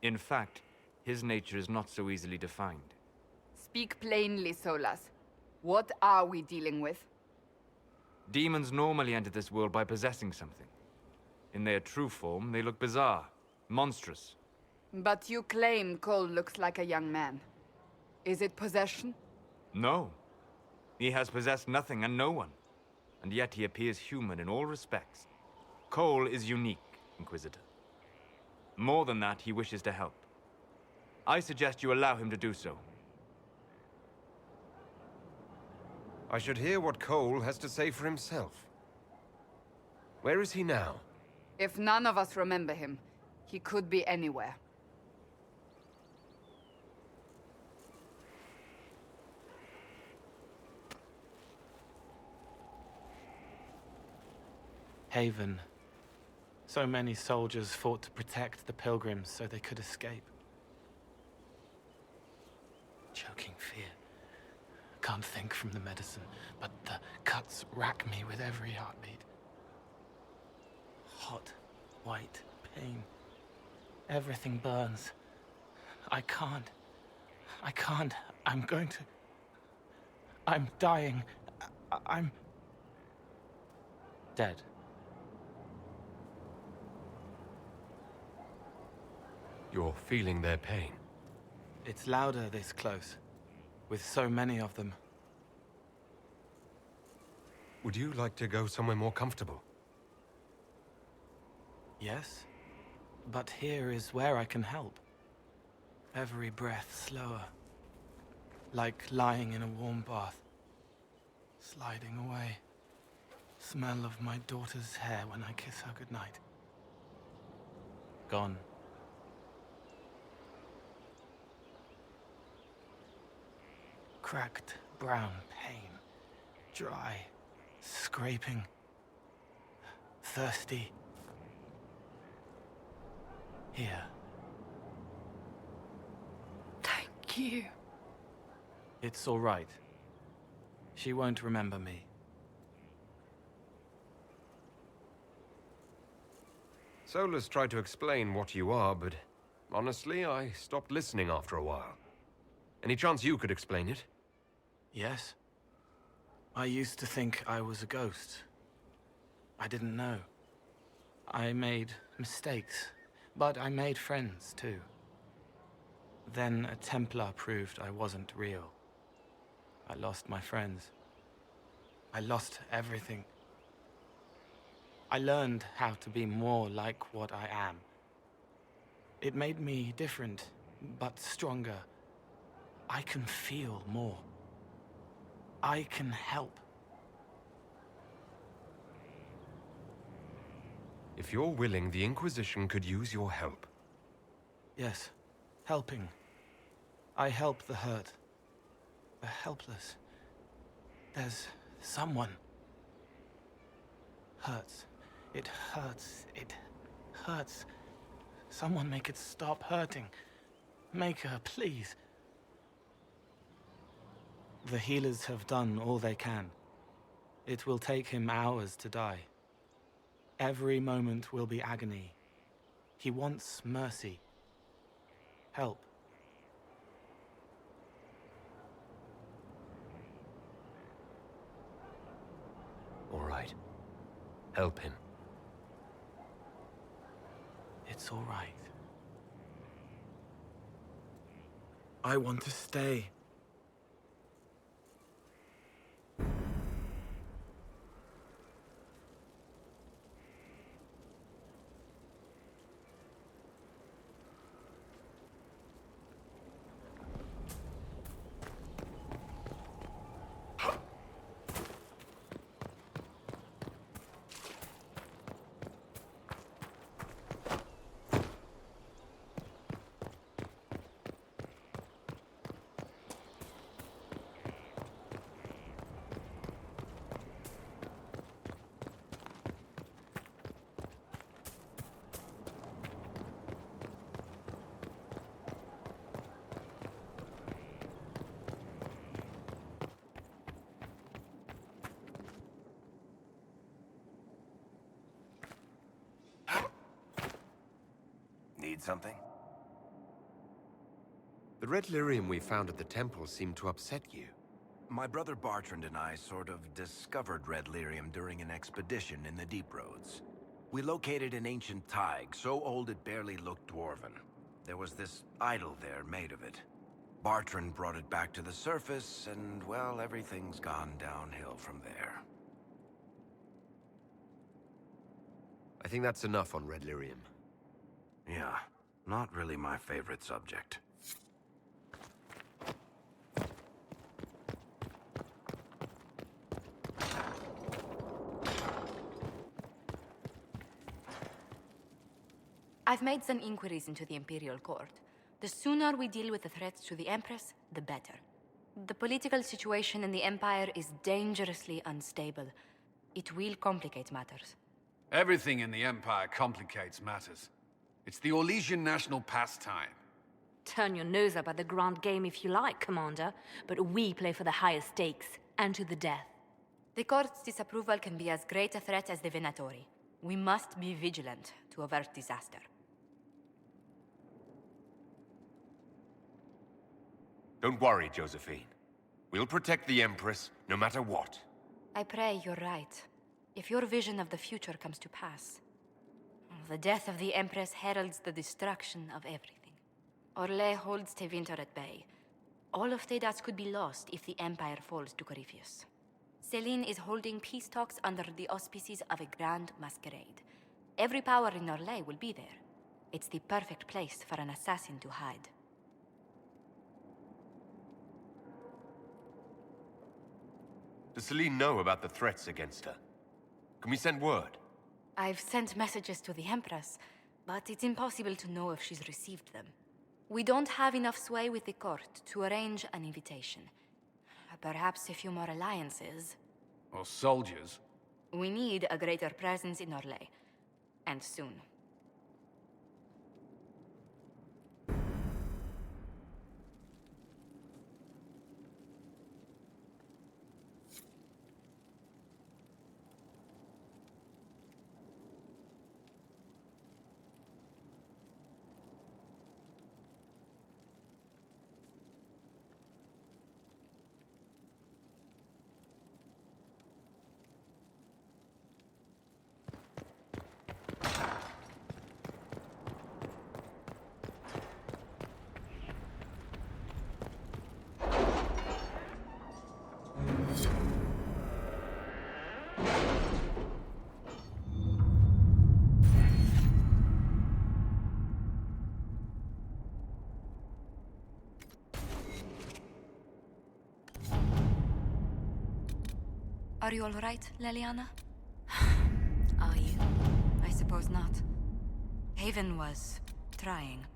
[SPEAKER 9] In fact, his nature is not so easily defined.
[SPEAKER 3] Speak plainly, Solas. What are we dealing with?
[SPEAKER 9] Demons normally enter this world by possessing something. In their true form, they look bizarre, monstrous.
[SPEAKER 3] But you claim Cole looks like a young man. Is it possession?
[SPEAKER 9] No. He has possessed nothing and no one. And yet he appears human in all respects. Cole is unique, Inquisitor. More than that, he wishes to help. I suggest you allow him to do so.
[SPEAKER 4] I should hear what Cole has to say for himself. Where is he now?
[SPEAKER 3] If none of us remember him, he could be anywhere.
[SPEAKER 7] Haven. So many soldiers fought to protect the pilgrims so they could escape. can't think from the medicine, but the cuts rack me with every heartbeat. Hot, white pain. Everything burns. I can't. I'm going to... I'm dying. I'm... dead.
[SPEAKER 4] You're feeling their pain.
[SPEAKER 7] It's louder this close, with so many of them.
[SPEAKER 4] Would you like to go somewhere more comfortable?
[SPEAKER 7] Yes, but here is where I can help. Every breath slower, like lying in a warm bath, sliding away. Smell of my daughter's hair when I kiss her goodnight. Gone. Cracked brown pain, dry, scraping, thirsty. Here.
[SPEAKER 1] Thank you.
[SPEAKER 7] It's all right. She won't remember me.
[SPEAKER 4] Solus tried to explain what you are, but honestly, I stopped listening after a while. Any chance you could explain it?
[SPEAKER 7] Yes. I used to think I was a ghost. I didn't know. I made mistakes, but I made friends too. Then a Templar proved I wasn't real. I lost my friends. I lost everything. I learned how to be more like what I am. It made me different, but stronger. I can feel more. I can help.
[SPEAKER 4] If you're willing, the Inquisition could use your help.
[SPEAKER 7] Yes, helping. I help the hurt. The helpless. There's someone. Hurts. It hurts. It hurts. Someone make it stop hurting. Make her, please. The healers have done all they can. It will take him hours to die. Every moment will be agony. He wants mercy. Help.
[SPEAKER 4] All right. Help him.
[SPEAKER 7] It's all right. I want to stay.
[SPEAKER 13] Need something?
[SPEAKER 4] The red lyrium we found at the temple seemed to upset you.
[SPEAKER 13] My brother Bartrand and I sort of discovered red lyrium during an expedition in the Deep Roads. We located an ancient Tig, so old it barely looked dwarven. There was this idol there made of it. Bartrand brought it back to the surface, and, well, everything's gone downhill from there.
[SPEAKER 4] I think that's enough on red lyrium.
[SPEAKER 13] Yeah, not really my favorite subject.
[SPEAKER 1] I've made some inquiries into the Imperial Court. The sooner we deal with the threats to the Empress, the better. The political situation in the Empire is dangerously unstable. It will complicate matters.
[SPEAKER 6] Everything in the Empire complicates matters. It's the Orlesian national pastime.
[SPEAKER 2] Turn your nose up at the grand game if you like, Commander, but we play for the highest stakes, and to the death.
[SPEAKER 1] The court's disapproval can be as great a threat as the Venatori. We must be vigilant to avert disaster.
[SPEAKER 4] Don't worry, Josephine. We'll protect the Empress, no matter what.
[SPEAKER 1] I pray you're right. If your vision of the future comes to pass, the death of the Empress heralds the destruction of everything. Orlais holds Tevinter at bay. All of Thedas could be lost if the Empire falls to Corypheus. Celine is holding peace talks under the auspices of a grand masquerade. Every power in Orlais will be there. It's the perfect place for an assassin to hide.
[SPEAKER 4] Does Celine know about the threats against her? Can we send word?
[SPEAKER 1] I've sent messages to the Empress, but it's impossible to know if she's received them. We don't have enough sway with the court to arrange an invitation. Perhaps a few more alliances.
[SPEAKER 6] Or soldiers.
[SPEAKER 1] We need a greater presence in Orlais. And soon. Are you all right, Leliana?
[SPEAKER 2] Are you?
[SPEAKER 1] I suppose not. Haven was trying.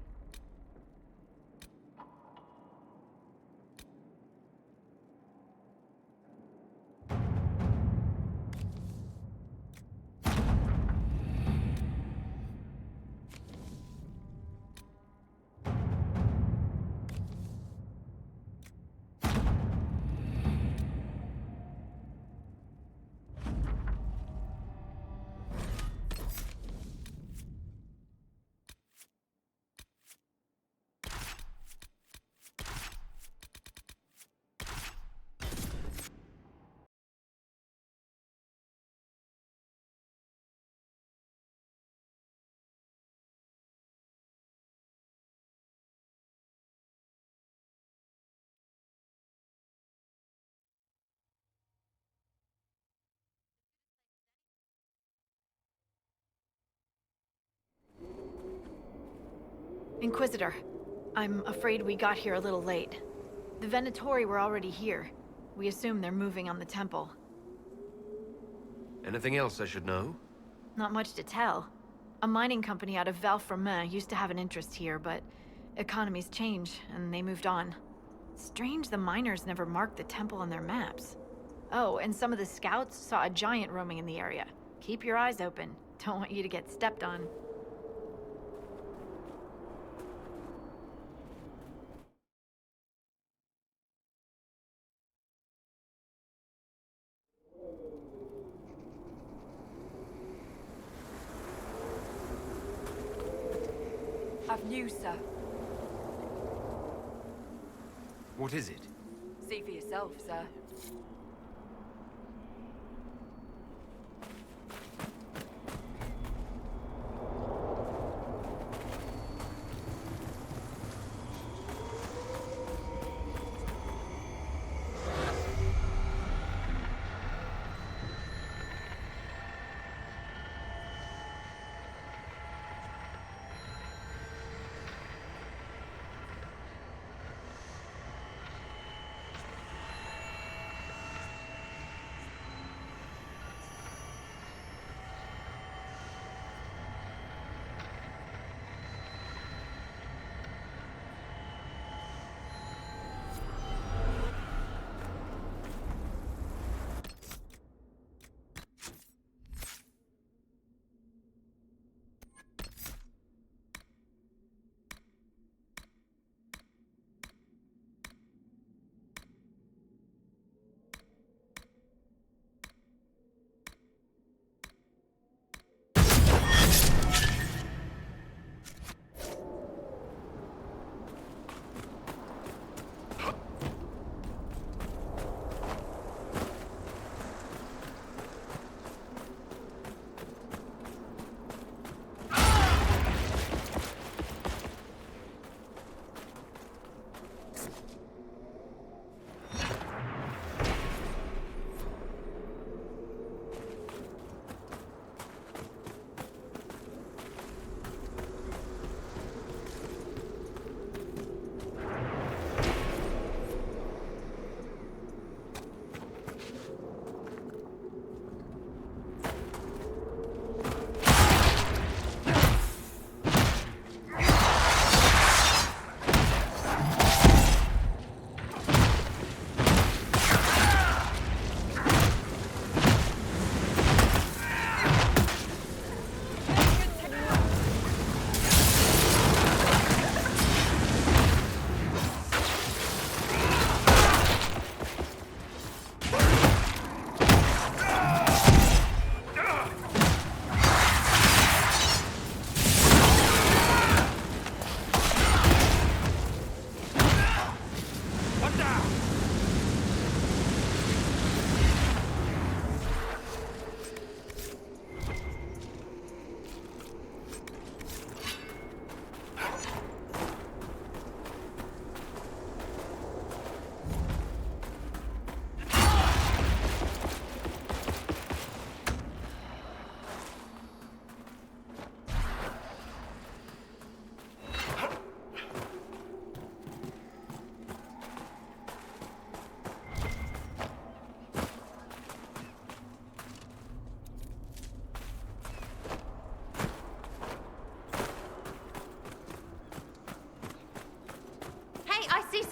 [SPEAKER 17] Inquisitor, I'm afraid we got here a little late. The Venatori were already here. We assume they're moving on the temple.
[SPEAKER 4] Anything else I should know?
[SPEAKER 17] Not much to tell. A mining company out of Val-Fermin used to have an interest here, but economies change, and they moved on. Strange the miners never marked the temple on their maps. Oh, and some of the scouts saw a giant roaming in the area. Keep your eyes open. Don't want you to get stepped on.
[SPEAKER 1] I've news, sir.
[SPEAKER 4] What is it?
[SPEAKER 1] See for yourself, sir.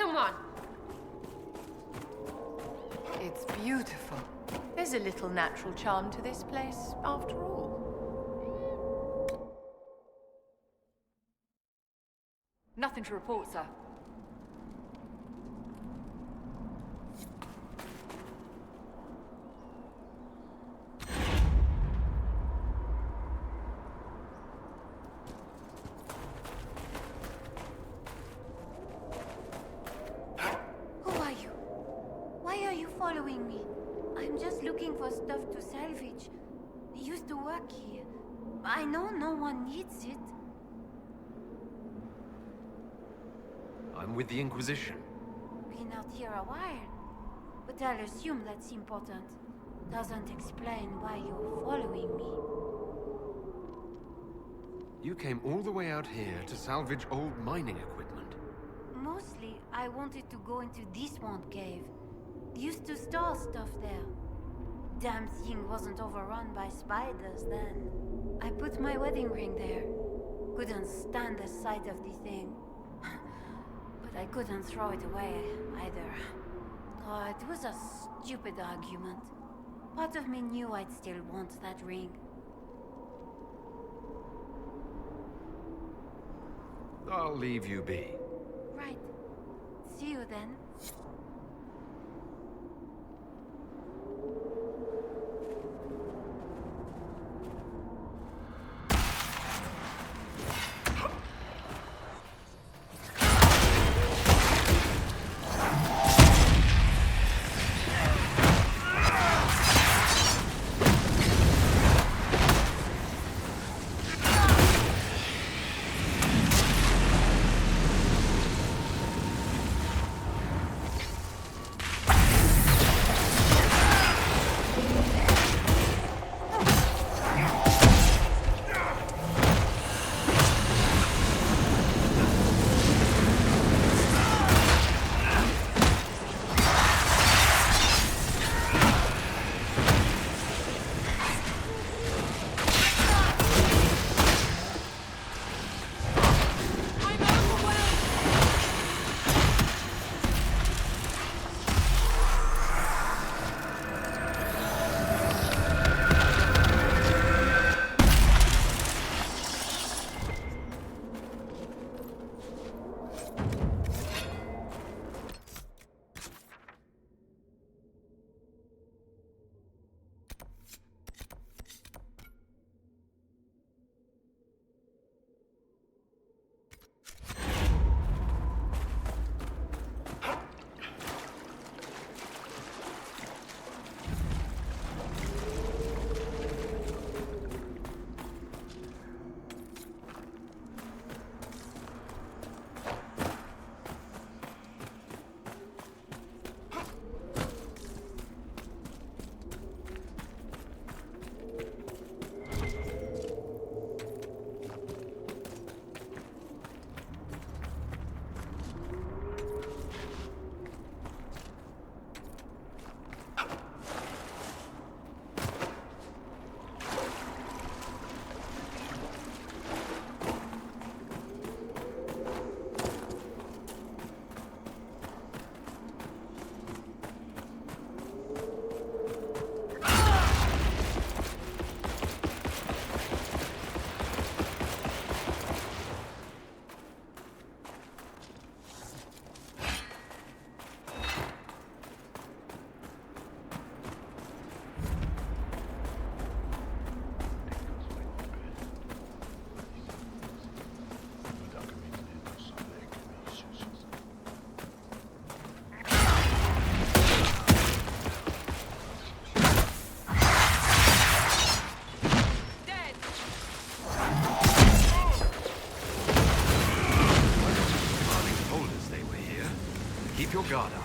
[SPEAKER 18] someone!
[SPEAKER 3] It's beautiful.
[SPEAKER 5] There's a little natural charm to this place, after all.
[SPEAKER 3] Nothing to report, sir.
[SPEAKER 18] Who are you? Why are you following me? I'm just looking for stuff to salvage. I used to work here. I know no one needs it.
[SPEAKER 4] I'm with the Inquisition.
[SPEAKER 18] Been out here a while. But I'll assume that's important. Doesn't explain why you're following me.
[SPEAKER 4] You came all the way out here to salvage old mining equipment.
[SPEAKER 18] Mostly, I wanted to go into this one cave. Used to store stuff there. Damn thing wasn't overrun by spiders then. I put my wedding ring there. Couldn't stand the sight of the thing. But I couldn't throw it away, either. Oh, it was a stupid argument. Part of me knew I'd still want that ring.
[SPEAKER 4] I'll leave you be.
[SPEAKER 18] Right. See you then.
[SPEAKER 4] Keep your guard up.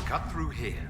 [SPEAKER 4] cut through here.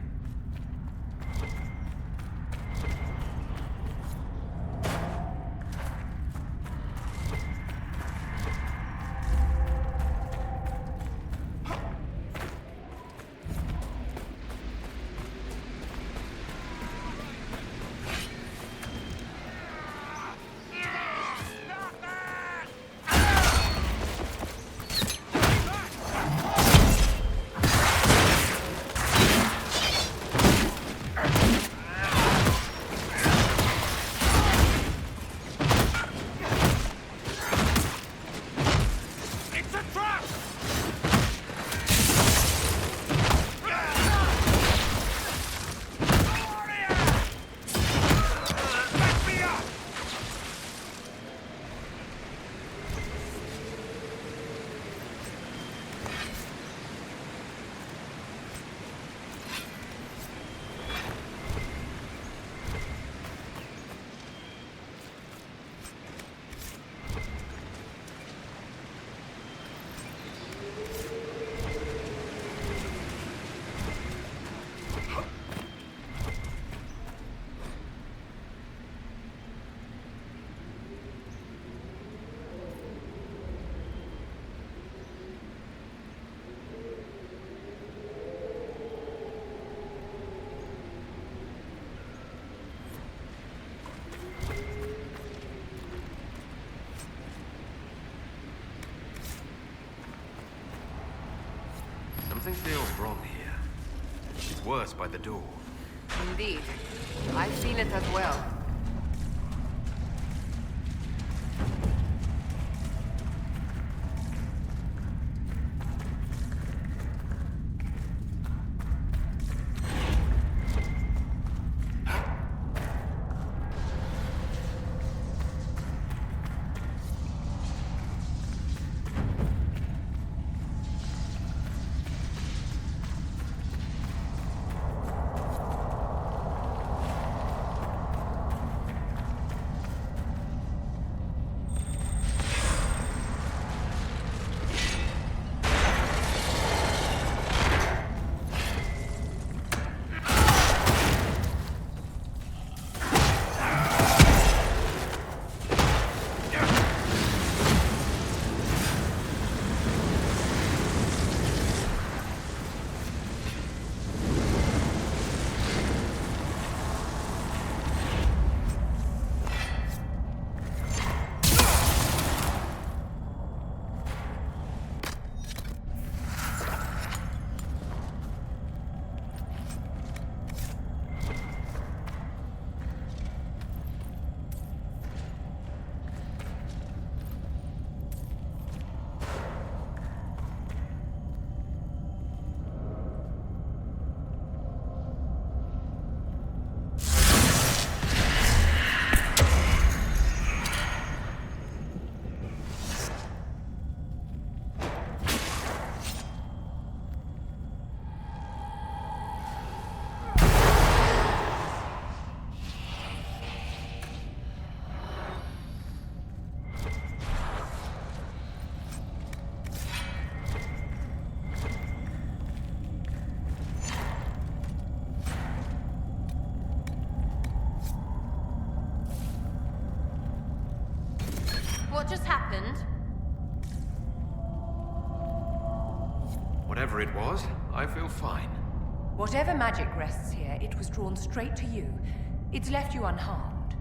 [SPEAKER 4] Something feels wrong here. It's worse by the door.
[SPEAKER 3] Indeed. I feel it as well.
[SPEAKER 1] What just happened?
[SPEAKER 4] Whatever it was, I feel fine.
[SPEAKER 5] Whatever magic rests here, it was drawn straight to you. It's left you unharmed.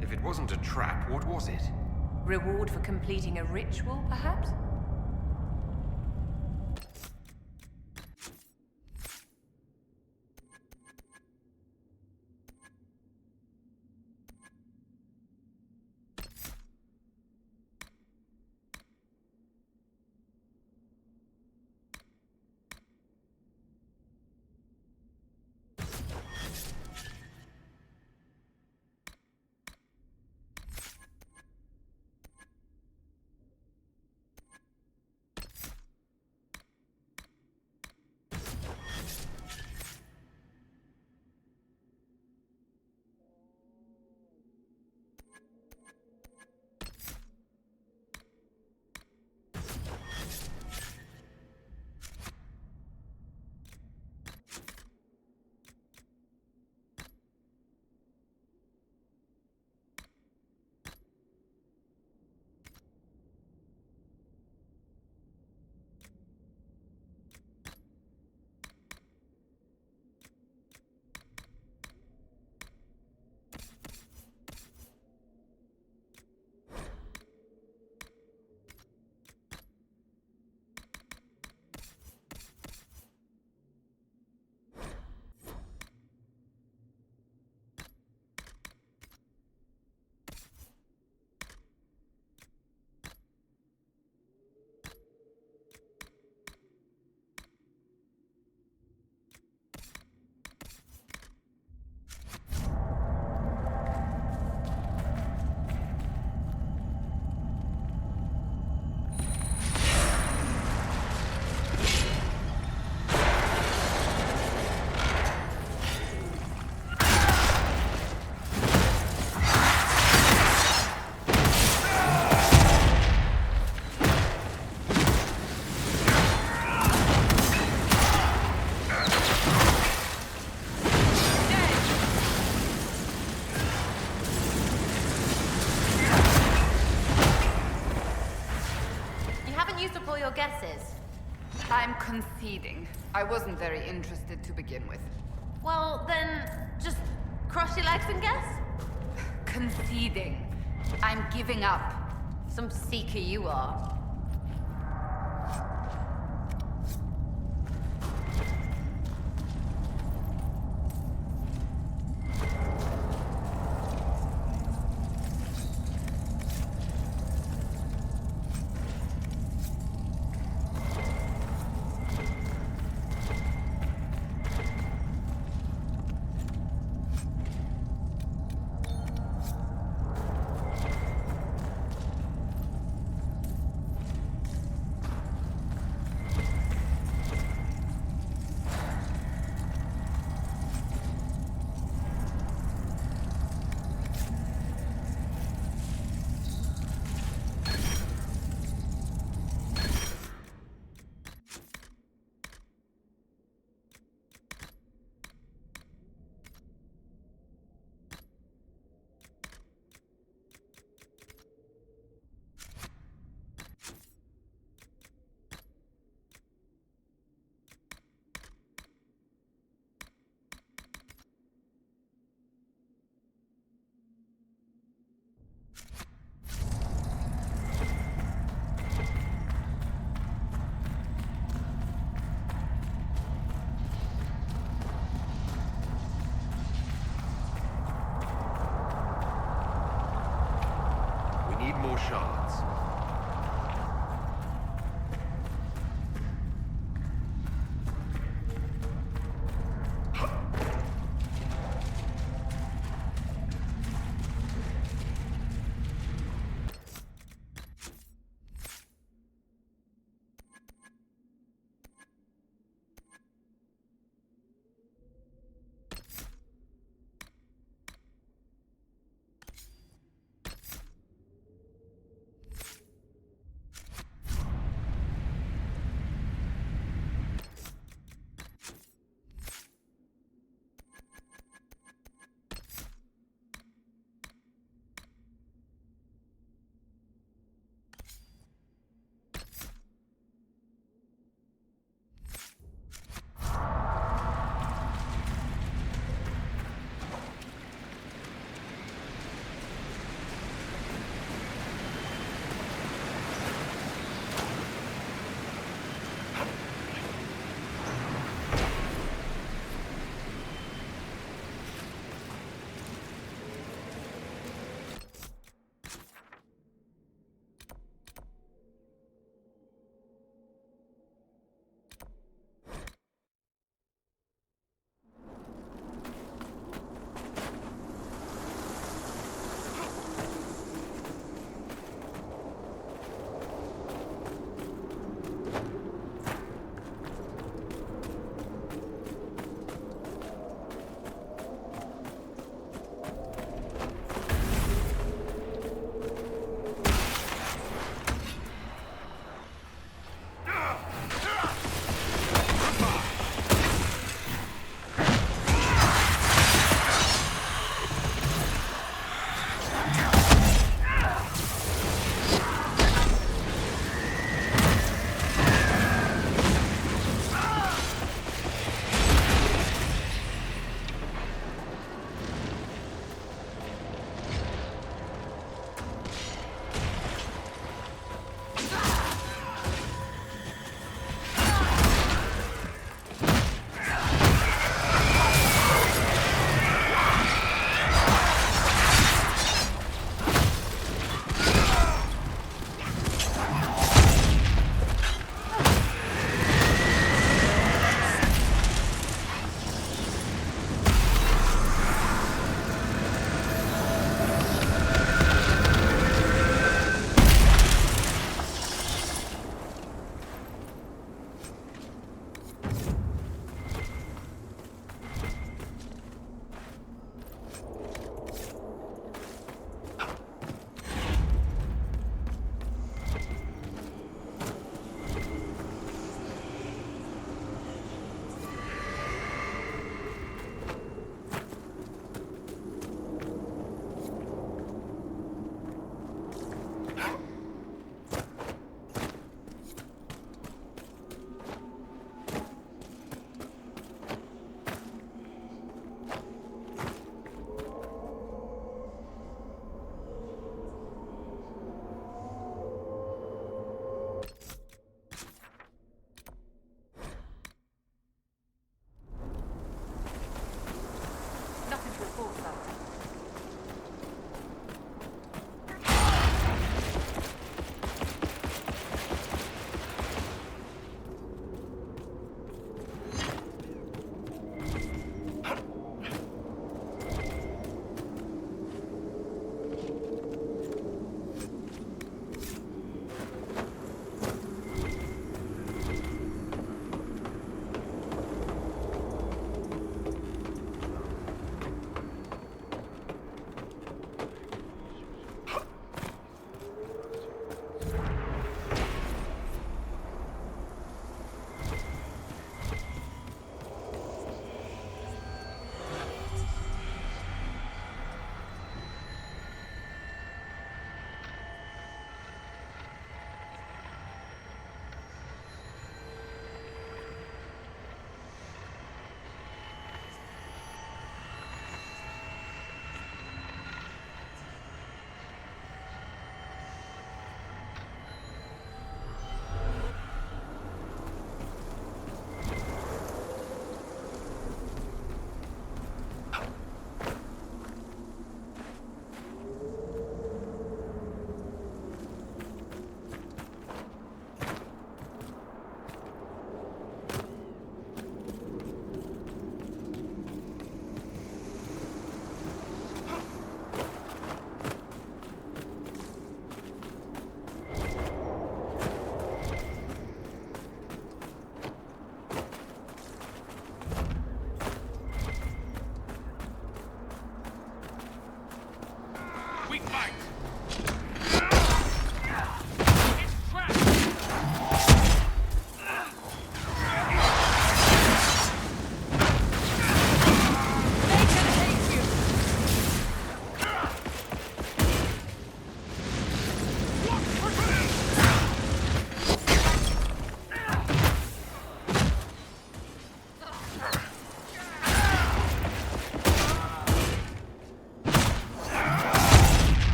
[SPEAKER 4] If it wasn't a trap, what was it?
[SPEAKER 5] Reward for completing a ritual, perhaps?
[SPEAKER 3] conceding. I wasn't very interested to begin with.
[SPEAKER 18] Well, then, just cross your legs and guess?
[SPEAKER 3] Conceding. I'm giving up.
[SPEAKER 18] Some seeker you are.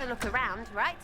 [SPEAKER 19] a look around, right?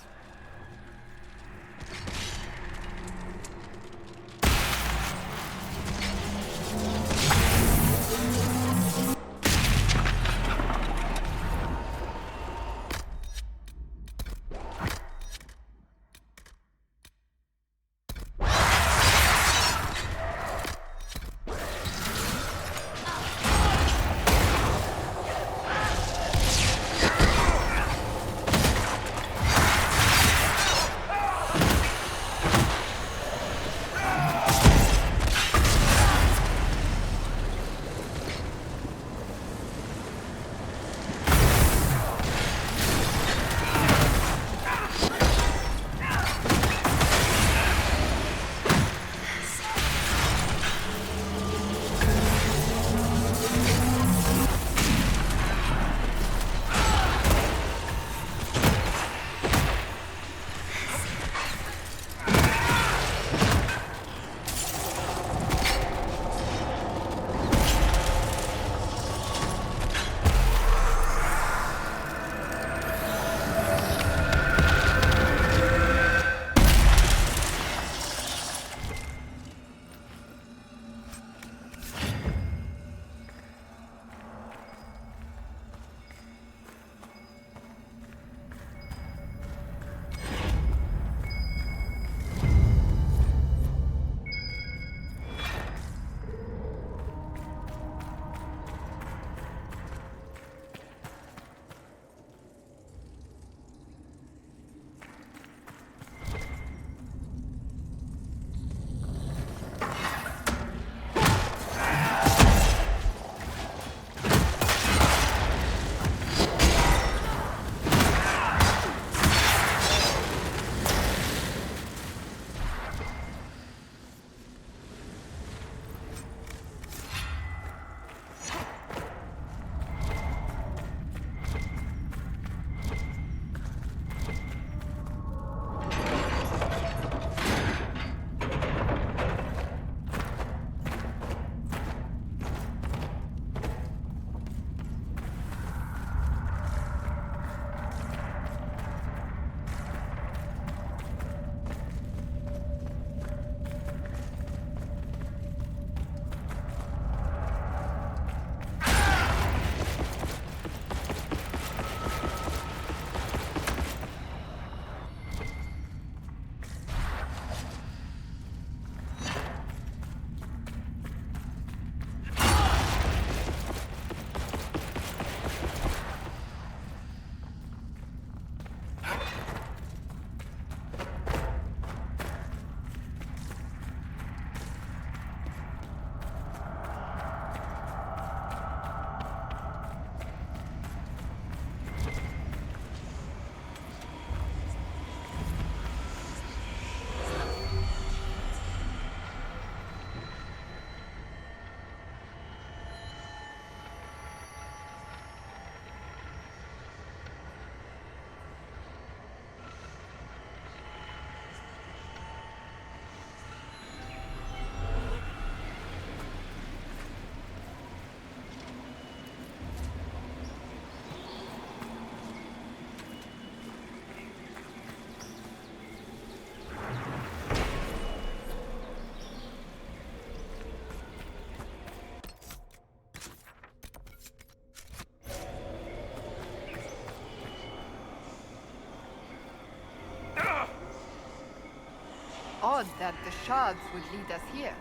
[SPEAKER 3] Odd that the shards would lead us here.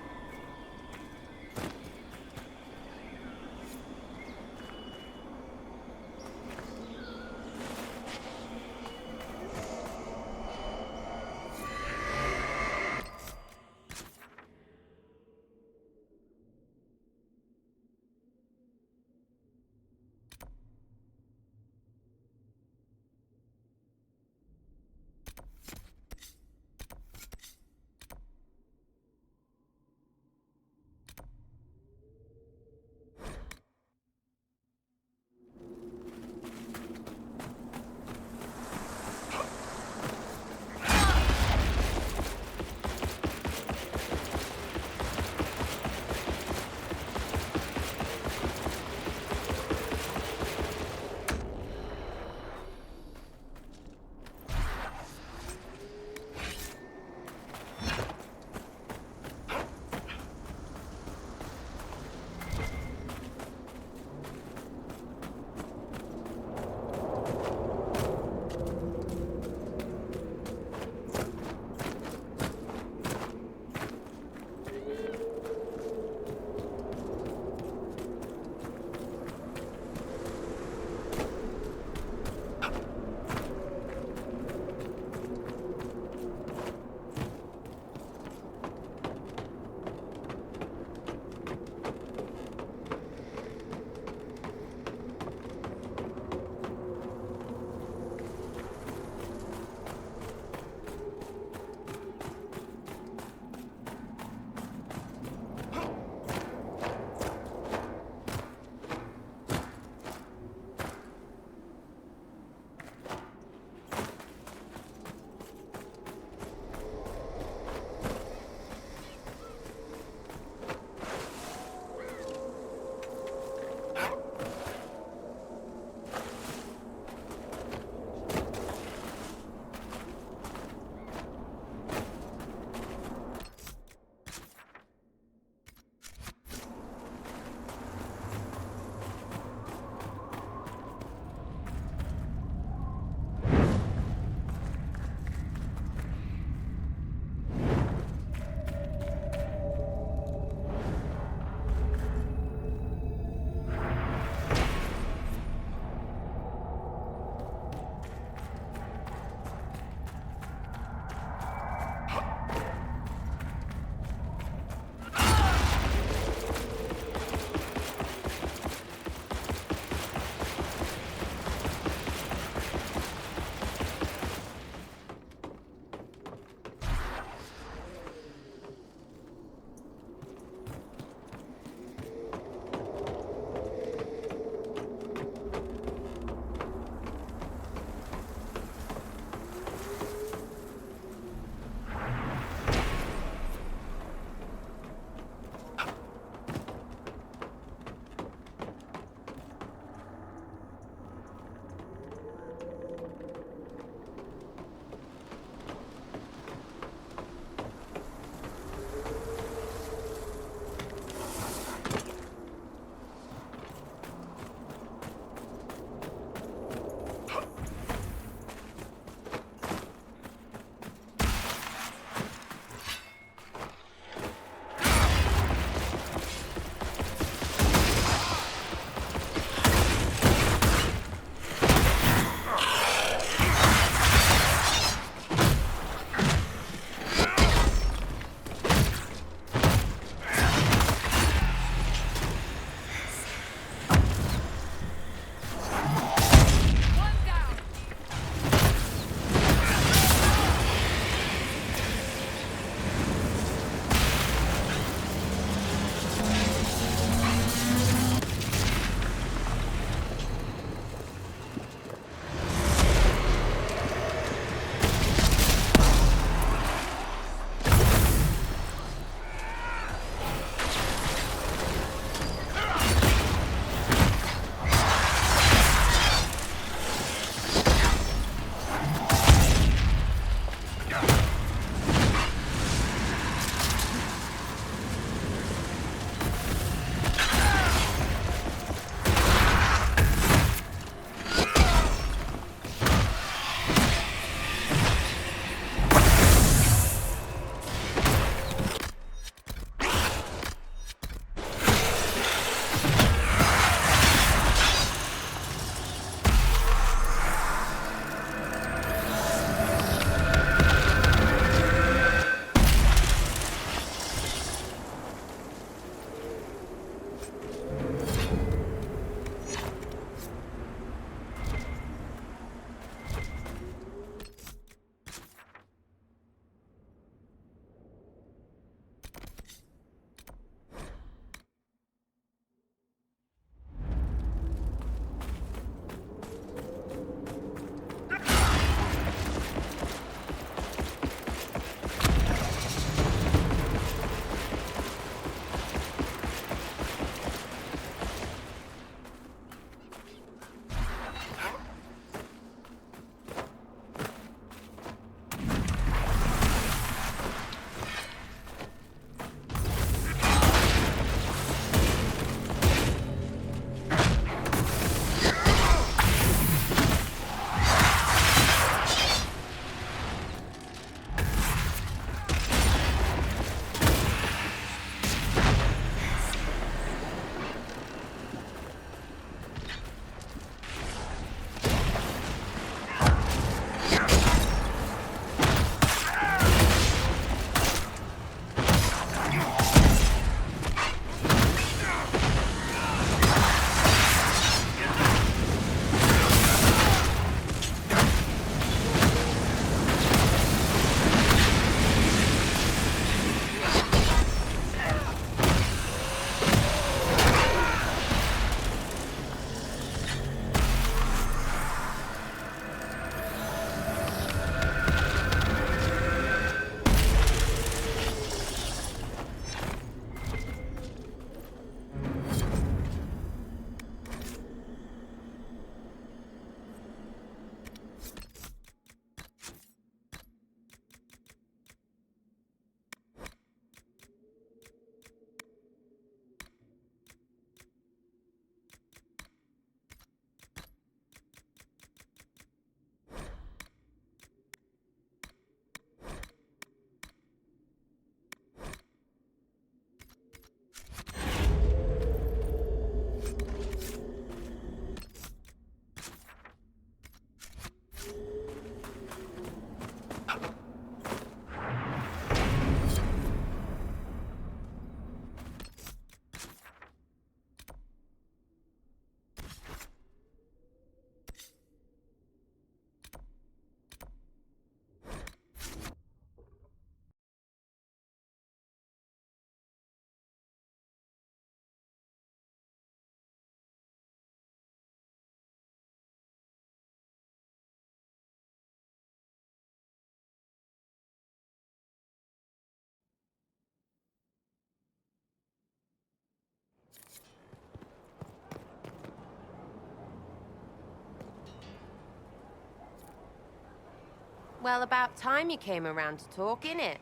[SPEAKER 19] Well, about time you came around to talk, innit?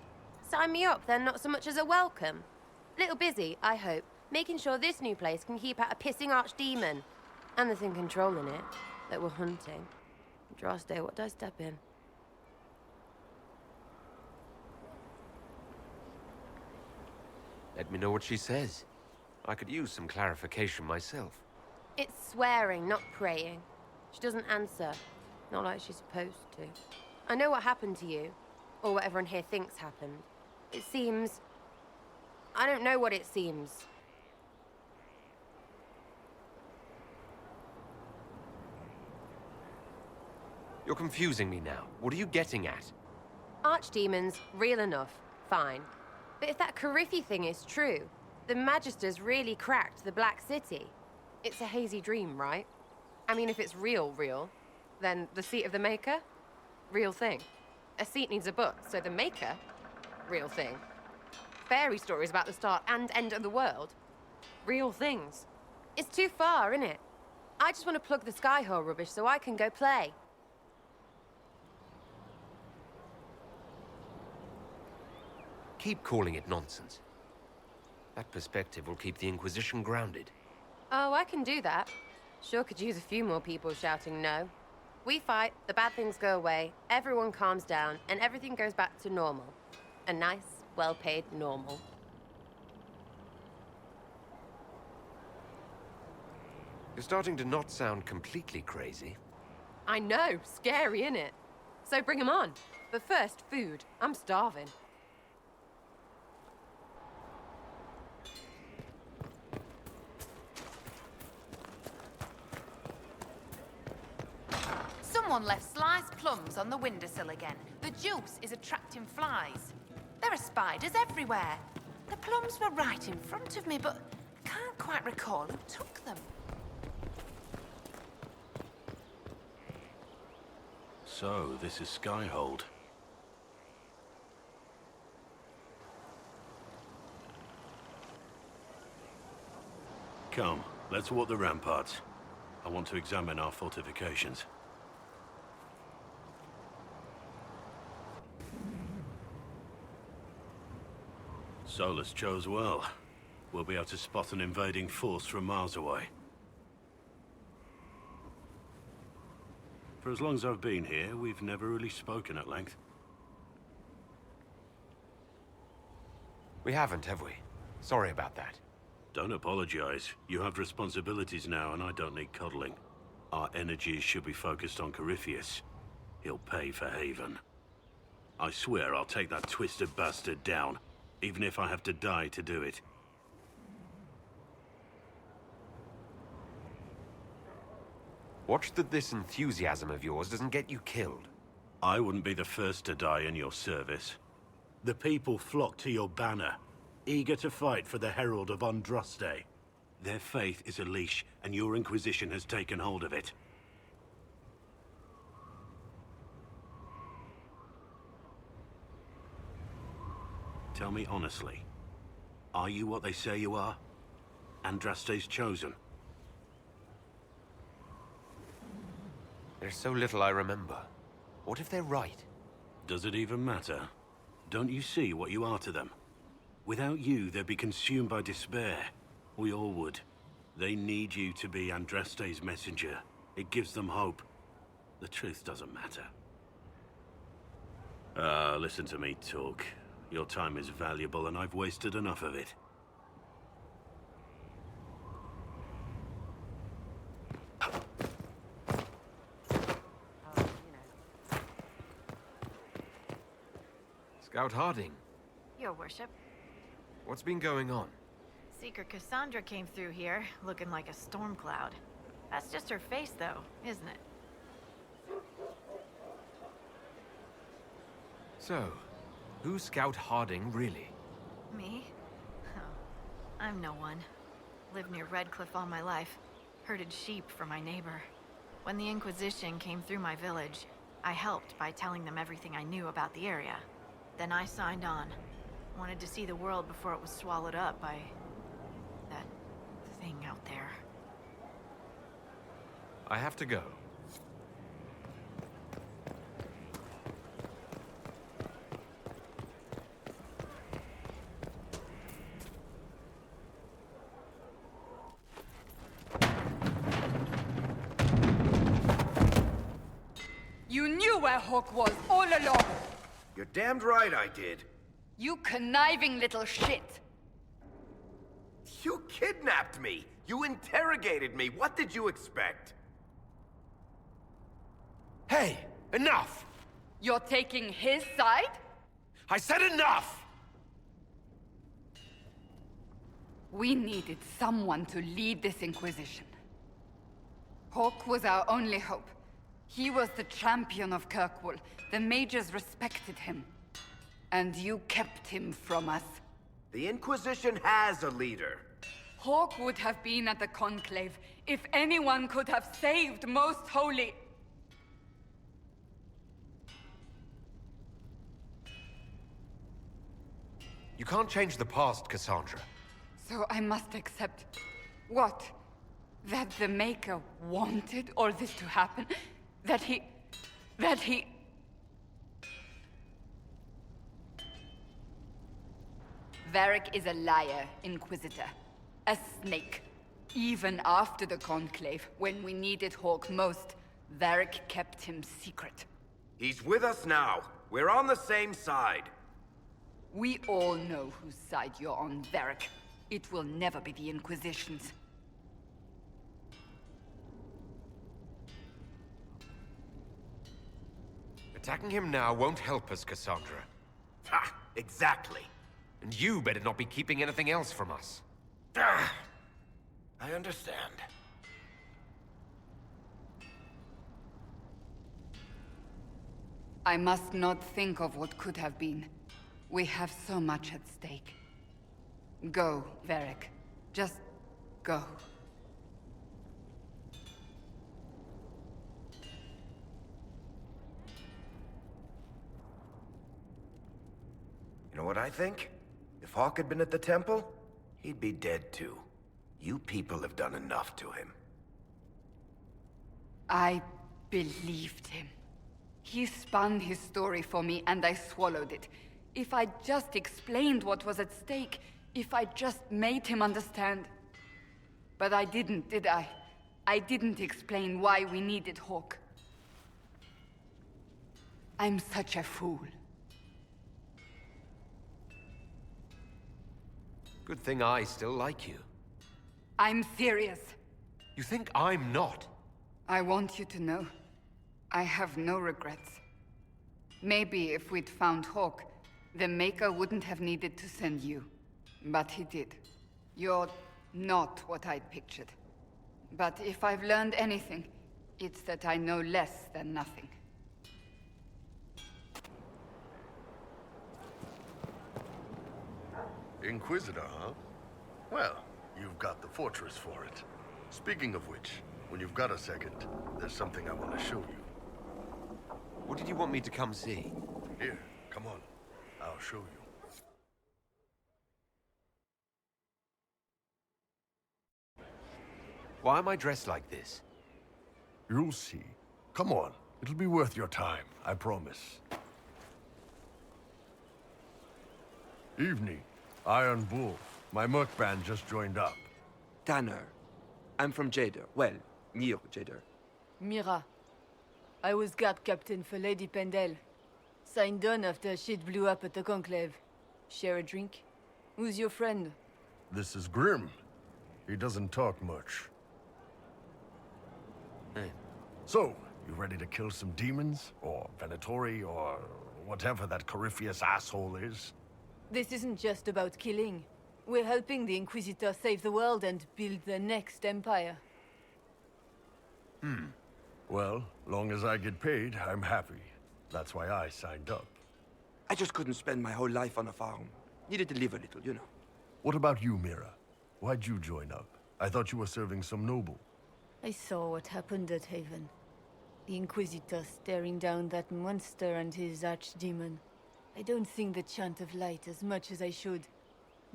[SPEAKER 19] Sign me up, then not so much as a welcome. Little busy, I hope, making sure this new place can keep out a pissing archdemon. And the thing controlling it, that we're hunting. Droste, what did I step in?
[SPEAKER 4] Let me know what she says. I could use some clarification myself.
[SPEAKER 19] It's swearing, not praying. She doesn't answer. Not like she's supposed to. I know what happened to you. Or what everyone here thinks happened. It seems... I don't know what it seems.
[SPEAKER 4] You're confusing me now. What are you getting at?
[SPEAKER 19] Archdemons, real enough. Fine. But if that Carifi thing is true, the Magisters really cracked the Black City. It's a hazy dream, right? I mean, if it's real, then the seat of the Maker? Real thing. A seat needs a book, so the Maker? Real thing. Fairy stories about the start and end of the world? Real things. It's too far, innit? I just want to plug the Skyhole rubbish so I can go play.
[SPEAKER 4] Keep calling it nonsense. That perspective will keep the Inquisition grounded.
[SPEAKER 19] Oh, I can do that. Sure could use a few more people shouting no. We fight, the bad things go away, everyone calms down, and everything goes back to normal. A nice, well-paid normal.
[SPEAKER 4] You're starting to not sound completely crazy.
[SPEAKER 19] I know, scary, innit? So bring 'em on. But first, food. I'm starving.
[SPEAKER 20] Someone left sliced plums on the windowsill again. The juice is attracting flies. There are spiders everywhere. The plums were right in front of me, but I can't quite recall who took them.
[SPEAKER 6] So, this is Skyhold. Come, let's walk the ramparts. I want to examine our fortifications. Solus chose well. We'll be able to spot an invading force from miles away. For as long as I've been here, we've never really spoken at length.
[SPEAKER 4] We haven't, have we? Sorry about that.
[SPEAKER 6] Don't apologize. You have responsibilities now, and I don't need coddling. Our energies should be focused on Corypheus. He'll pay for Haven. I swear I'll take that twisted bastard down, even if I have to die to do it.
[SPEAKER 4] Watch that this enthusiasm of yours doesn't get you killed.
[SPEAKER 6] I wouldn't be the first to die in your service. The people flock to your banner, eager to fight for the Herald of Andraste. Their faith is a leash, and your Inquisition has taken hold of it. Tell me honestly, are you what they say you are? Andraste's chosen?
[SPEAKER 4] There's so little I remember. What if they're right?
[SPEAKER 6] Does it even matter? Don't you see what you are to them? Without you, they'd be consumed by despair. We all would. They need you to be Andraste's messenger. It gives them hope. The truth doesn't matter. Listen to me talk. Your time is valuable, and I've wasted enough of it.
[SPEAKER 4] Scout Harding.
[SPEAKER 17] Your worship.
[SPEAKER 4] What's been going on?
[SPEAKER 17] Seeker Cassandra came through here, looking like a storm cloud. That's just her face, though, isn't it?
[SPEAKER 4] So, who's Scout Harding, really?
[SPEAKER 17] Me? Oh, I'm no one. Lived near Redcliffe all my life. Herded sheep for my neighbor. When the Inquisition came through my village, I helped by telling them everything I knew about the area. Then I signed on. Wanted to see the world before it was swallowed up by... that thing out there.
[SPEAKER 4] I have to go.
[SPEAKER 3] where Hawk was, all along!
[SPEAKER 13] You're damned right I did.
[SPEAKER 3] You conniving little shit!
[SPEAKER 13] You kidnapped me! You interrogated me! What did you expect?
[SPEAKER 4] Hey, enough!
[SPEAKER 3] You're taking his side?
[SPEAKER 4] I said enough!
[SPEAKER 3] We needed someone to lead this Inquisition. Hawk was our only hope. He was the champion of Kirkwall. The mages respected him. And you kept him from us.
[SPEAKER 13] The Inquisition has a leader.
[SPEAKER 3] Hawk would have been at the Conclave if anyone could have saved Most Holy.
[SPEAKER 4] You can't change the past, Cassandra.
[SPEAKER 3] So I must accept... what? That the Maker wanted all this to happen? That he... Varric is a liar, Inquisitor. A snake. Even after the Conclave, when we needed Hawk most, Varric kept him secret.
[SPEAKER 13] He's with us now. We're on the same side.
[SPEAKER 3] We all know whose side you're on, Varric. It will never be the Inquisition's.
[SPEAKER 4] Attacking him now won't help us, Cassandra.
[SPEAKER 13] Ha! Exactly.
[SPEAKER 4] And you better not be keeping anything else from us.
[SPEAKER 13] Ah, I understand.
[SPEAKER 3] I must not think of what could have been. We have so much at stake. Go, Varric. Just go.
[SPEAKER 13] You know what I think? If Hawk had been at the temple, he'd be dead too. You people have done enough to him.
[SPEAKER 3] I believed him. He spun his story for me and I swallowed it. If I just explained what was at stake, if I just made him understand. But I didn't, did I? I didn't explain why we needed Hawk. I'm such a fool.
[SPEAKER 4] Good thing I still like you.
[SPEAKER 3] I'm serious.
[SPEAKER 4] You think I'm not?
[SPEAKER 3] I want you to know, I have no regrets. Maybe if we'd found Hawk, the Maker wouldn't have needed to send you. But he did. You're not what I'd pictured. But if I've learned anything, it's that I know less than nothing.
[SPEAKER 15] Inquisitor, huh? Well, you've got the fortress for it. Speaking of which, when you've got a second, there's something I want to show you.
[SPEAKER 4] What did you want me to come see?
[SPEAKER 15] Here, come on. I'll show you.
[SPEAKER 4] Why am I dressed like this?
[SPEAKER 15] You'll see. Come on. It'll be worth your time, I promise. Evening. Iron Bull. My merc band just joined up.
[SPEAKER 21] Tanner. I'm from Jader. Well, near Jader.
[SPEAKER 22] Mira. I was guard captain for Lady Pendel. Signed on after shit blew up at the Conclave. Share a drink? Who's your friend?
[SPEAKER 15] This is Grim. He doesn't talk much.
[SPEAKER 4] Hey.
[SPEAKER 15] So, you ready to kill some demons? Or Venatori, or whatever that Corypheus asshole is?
[SPEAKER 22] This isn't just about killing. We're helping the Inquisitor save the world and build the next empire.
[SPEAKER 15] Well, long as I get paid, I'm happy. That's why I signed up.
[SPEAKER 21] I just couldn't spend my whole life on a farm. Needed to live a little, you know.
[SPEAKER 15] What about you, Mira? Why'd you join up? I thought you were serving some noble.
[SPEAKER 22] I saw what happened at Haven. The Inquisitor staring down that monster and his archdemon. I don't sing the chant of light as much as I should.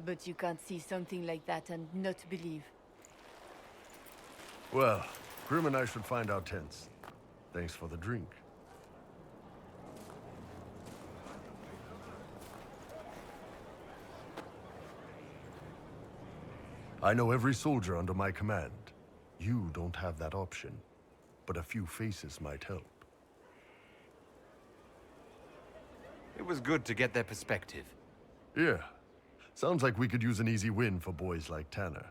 [SPEAKER 22] But you can't see something like that and not believe.
[SPEAKER 15] Well, Grim and I should find our tents. Thanks for the drink. I know every soldier under my command. You don't have that option, but a few faces might help.
[SPEAKER 4] It was good to get their perspective.
[SPEAKER 15] Yeah. Sounds like we could use an easy win for boys like Tanner.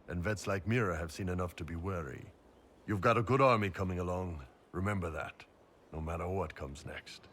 [SPEAKER 15] And vets like Mira have seen enough to be wary. You've got a good army coming along. Remember that, no matter what comes next.